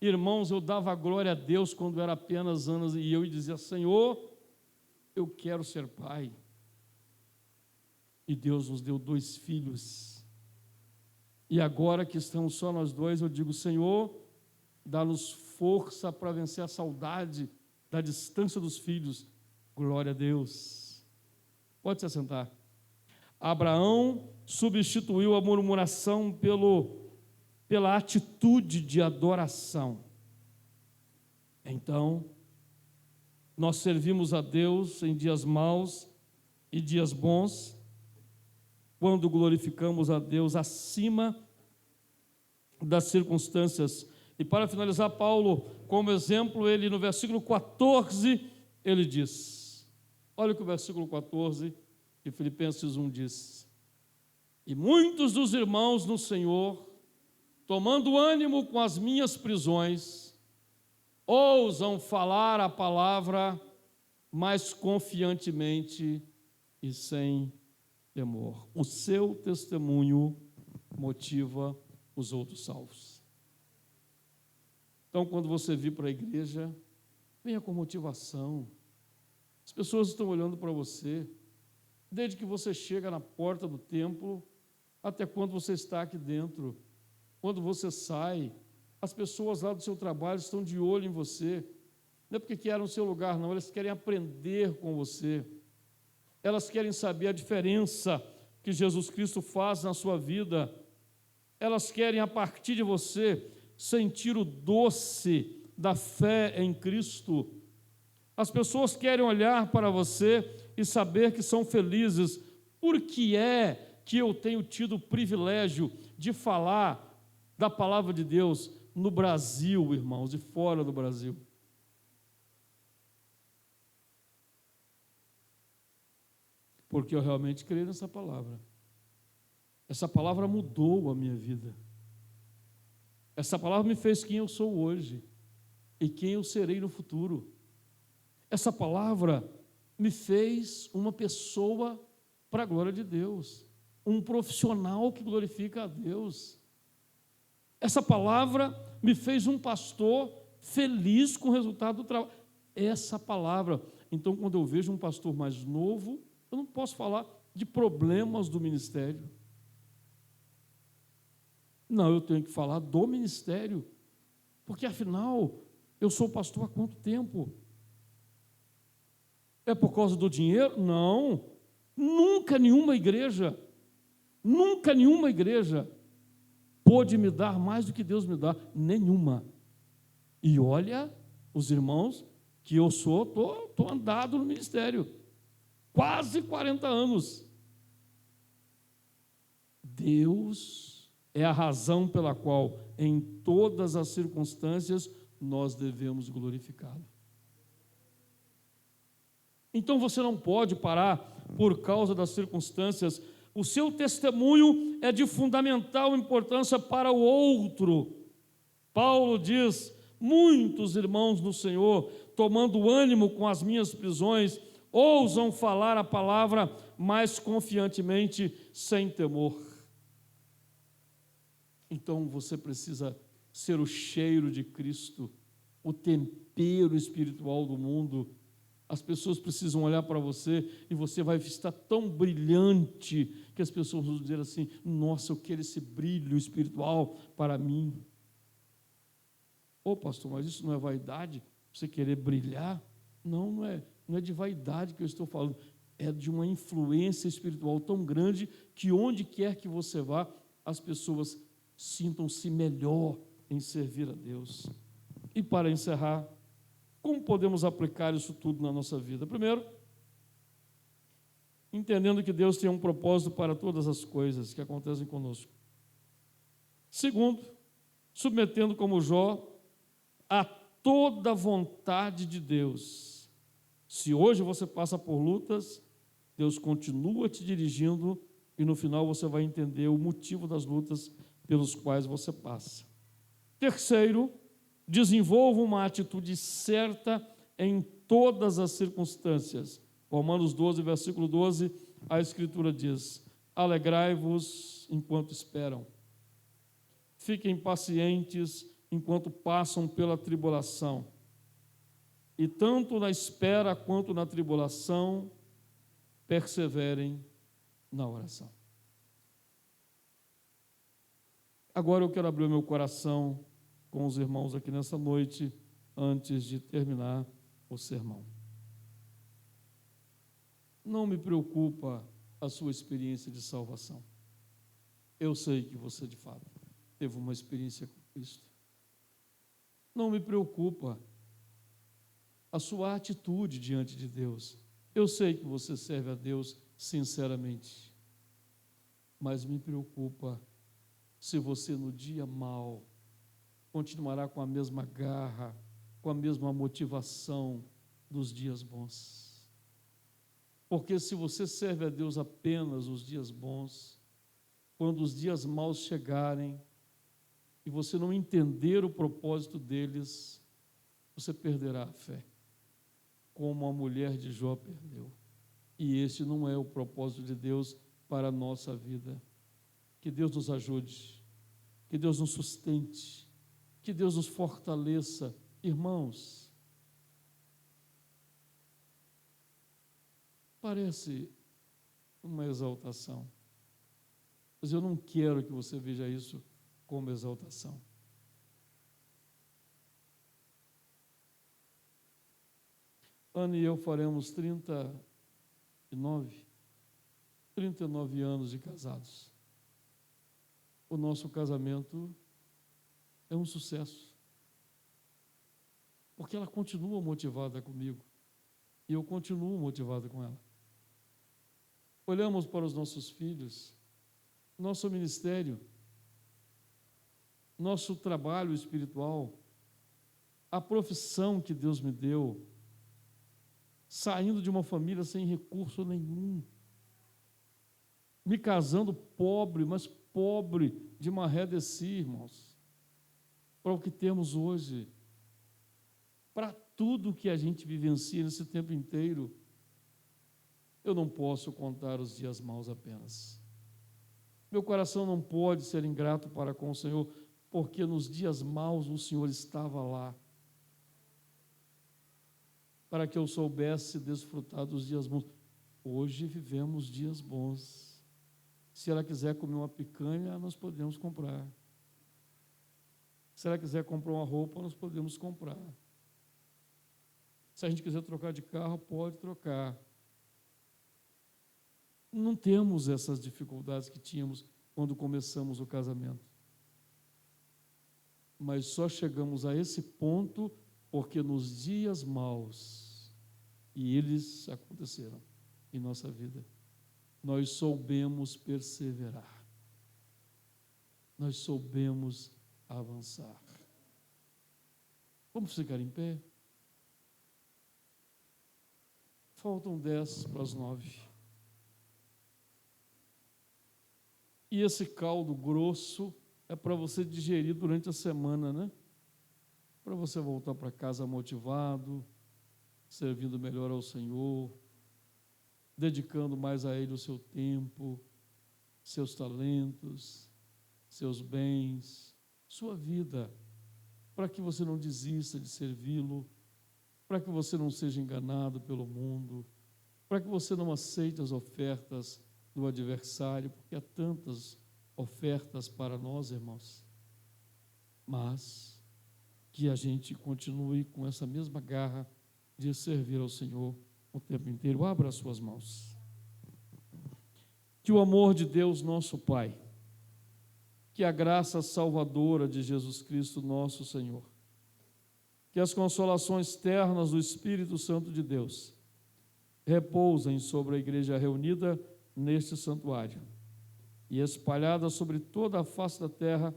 Speaker 4: Irmãos, eu dava glória a Deus quando era apenas anos e eu dizia: Senhor, eu quero ser pai. E Deus nos deu 2 filhos. E agora que estamos só nós 2, eu digo: Senhor, dá-nos força para vencer a saudade da distância dos filhos. Glória a Deus. Pode se assentar. Abraão substituiu a murmuração pela atitude de adoração. Então, nós servimos a Deus em dias maus e dias bons, quando glorificamos a Deus acima das circunstâncias. E para finalizar, Paulo, como exemplo, ele no versículo 14, ele diz, olha o que o versículo 14 de Filipenses 1 diz: e muitos dos irmãos no Senhor, tomando ânimo com as minhas prisões, ousam falar a palavra mas confiantemente e sem temor. O seu testemunho motiva os outros salvos. Então, quando você vir para a igreja, venha com motivação. As pessoas estão olhando para você, desde que você chega na porta do templo, até quando você está aqui dentro. Quando você sai, as pessoas lá do seu trabalho estão de olho em você. Não é porque querem o seu lugar, não, elas querem aprender com você. Elas querem saber a diferença que Jesus Cristo faz na sua vida. Elas querem, a partir de você, sentir o doce da fé em Cristo. As pessoas querem olhar para você e saber que são felizes. Por que é que eu tenho tido o privilégio de falar da palavra de Deus no Brasil, irmãos, e fora do Brasil? Porque eu realmente creio nessa palavra. Essa palavra mudou a minha vida. Essa palavra me fez quem eu sou hoje e quem eu serei no futuro. Essa palavra me fez uma pessoa para a glória de Deus, um profissional que glorifica a Deus. Essa palavra me fez um pastor feliz com o resultado do trabalho. Essa palavra. Então, quando eu vejo um pastor mais novo, eu não posso falar de problemas do ministério. Não, eu tenho que falar do ministério, porque afinal, eu sou pastor há quanto tempo? É por causa do dinheiro? Não. Nunca nenhuma igreja pôde me dar mais do que Deus me dá. Nenhuma. E olha, os irmãos, que eu estou andado no ministério. Quase 40 anos. Deus é a razão pela qual, em todas as circunstâncias, nós devemos glorificá-lo. Então você não pode parar por causa das circunstâncias. O seu testemunho é de fundamental importância para o outro. Paulo diz: muitos irmãos no Senhor, tomando ânimo com as minhas prisões, ousam falar a palavra mais confiantemente, sem temor. Então você precisa ser o cheiro de Cristo, o tempero espiritual do mundo. As pessoas precisam olhar para você e você vai estar tão brilhante que as pessoas vão dizer assim: nossa, eu quero esse brilho espiritual para mim. Ô pastor, mas isso não é vaidade? Você querer brilhar? Não, não é de vaidade que eu estou falando, é de uma influência espiritual tão grande que onde quer que você vá, as pessoas sintam-se melhor em servir a Deus. E para encerrar, como podemos aplicar isso tudo na nossa vida? Primeiro, entendendo que Deus tem um propósito para todas as coisas que acontecem conosco. Segundo, submetendo como Jó a toda a vontade de Deus. Se hoje você passa por lutas, Deus continua te dirigindo e no final você vai entender o motivo das lutas pelos quais você passa. Terceiro, desenvolva uma atitude certa em todas as circunstâncias. Romanos 12, versículo 12, a Escritura diz: alegrai-vos enquanto esperam. Fiquem pacientes enquanto passam pela tribulação. E tanto na espera quanto na tribulação, perseverem na oração. Agora eu quero abrir o meu coração com os irmãos aqui nessa noite, antes de terminar o sermão. Não me preocupa a sua experiência de salvação. Eu sei que você, de fato, teve uma experiência com Cristo. Não me preocupa a sua atitude diante de Deus. Eu sei que você serve a Deus sinceramente. Mas me preocupa se você no dia mau continuará com a mesma garra, com a mesma motivação dos dias bons. Porque se você serve a Deus apenas os dias bons, quando os dias maus chegarem e você não entender o propósito deles, você perderá a fé. como a mulher de Jó perdeu. E esse não é o propósito de Deus para a nossa vida. Que Deus nos ajude, que Deus nos sustente, que Deus nos fortaleça. Irmãos, parece uma exaltação, mas eu não quero que você veja isso como exaltação. Ana e eu faremos 39 anos de casados. O nosso casamento é um sucesso, porque ela continua motivada comigo e eu continuo motivado com ela. Olhamos para os nossos filhos, nosso ministério, nosso trabalho espiritual, a profissão que Deus me deu, saindo de uma família sem recurso nenhum, me casando pobre, mas pobre de maré de si, irmãos, para o que temos hoje, para tudo que a gente vivencia nesse tempo inteiro. Eu não posso contar os dias maus apenas. Meu coração não pode ser ingrato para com o Senhor, porque nos dias maus o Senhor estava lá, para que eu soubesse desfrutar dos dias bons. Hoje vivemos dias bons. Se ela quiser comer uma picanha, nós podemos comprar. Se ela quiser comprar uma roupa, nós podemos comprar. Se a gente quiser trocar de carro, pode trocar. Não temos essas dificuldades que tínhamos quando começamos o casamento. Mas só chegamos a esse ponto porque nos dias maus, e eles aconteceram em nossa vida, nós soubemos perseverar, nós soubemos avançar. Vamos ficar em pé? Faltam 10 para as 9. E esse caldo grosso é para você digerir durante a semana, né? Para você voltar para casa motivado, servindo melhor ao Senhor, dedicando mais a Ele o seu tempo, seus talentos, seus bens, sua vida, para que você não desista de servi-lo, para que você não seja enganado pelo mundo, para que você não aceite as ofertas do adversário, porque há tantas ofertas para nós, irmãos, mas que a gente continue com essa mesma garra de servir ao Senhor o tempo inteiro. Abra as suas mãos. Que o amor de Deus, nosso Pai, que a graça salvadora de Jesus Cristo, nosso Senhor, que as consolações ternas do Espírito Santo de Deus repousem sobre a igreja reunida neste santuário e espalhada sobre toda a face da terra,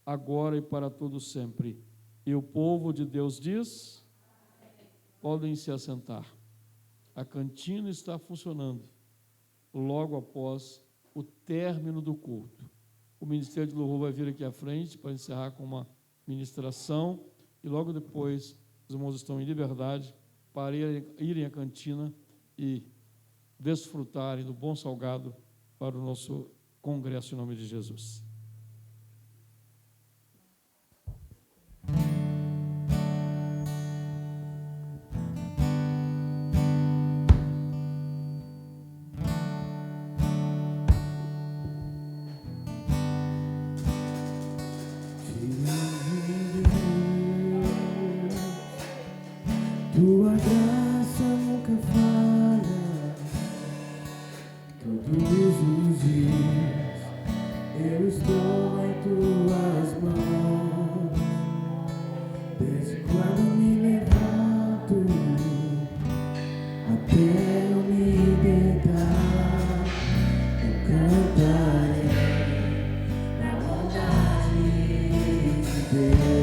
Speaker 4: agora e para todo sempre. E o povo de Deus diz: podem se assentar. A cantina está funcionando logo após o término do culto. O Ministério de Louvor vai vir aqui à frente para encerrar com uma ministração e logo depois os irmãos estão em liberdade para irem à cantina e desfrutarem do bom salgado para o nosso congresso em nome de Jesus.
Speaker 2: Tua graça nunca falha, todos os dias eu estou em tuas mãos. Desde quando me levanto até eu me deitar, eu cantarei na bondade de Deus.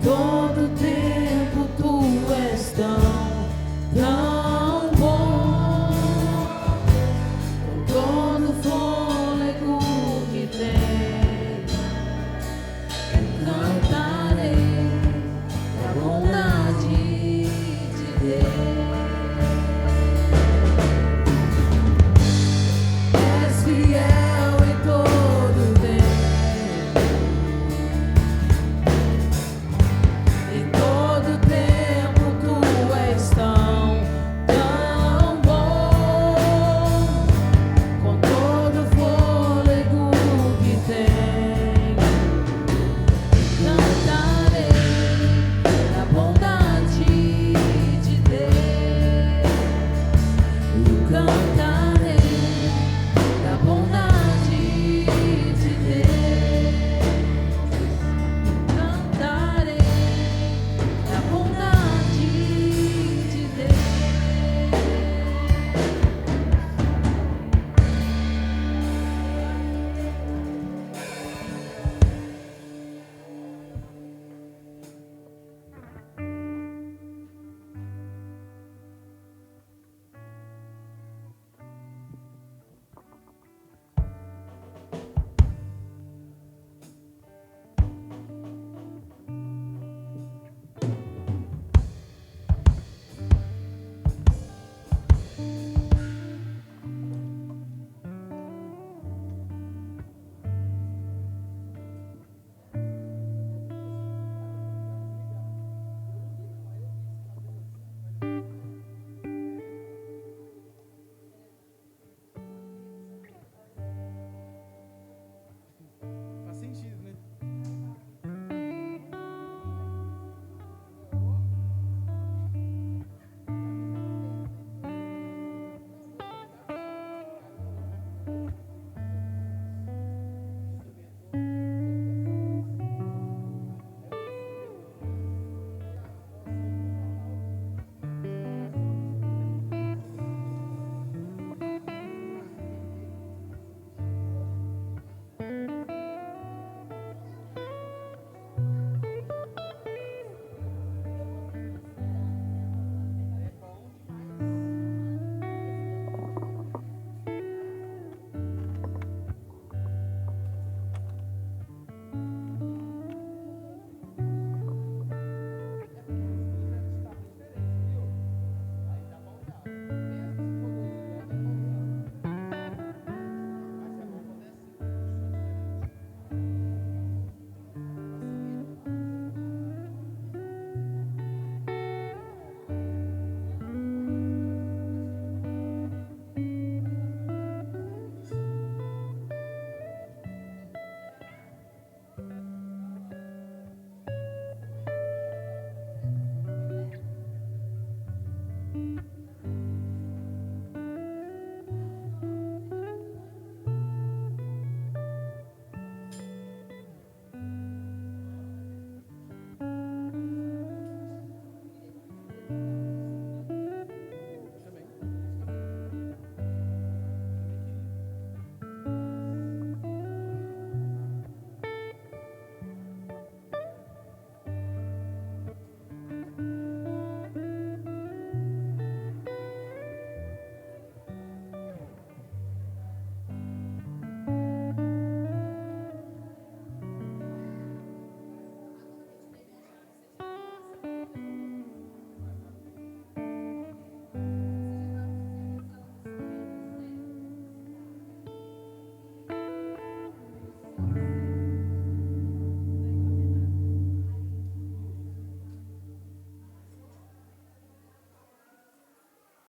Speaker 1: Todo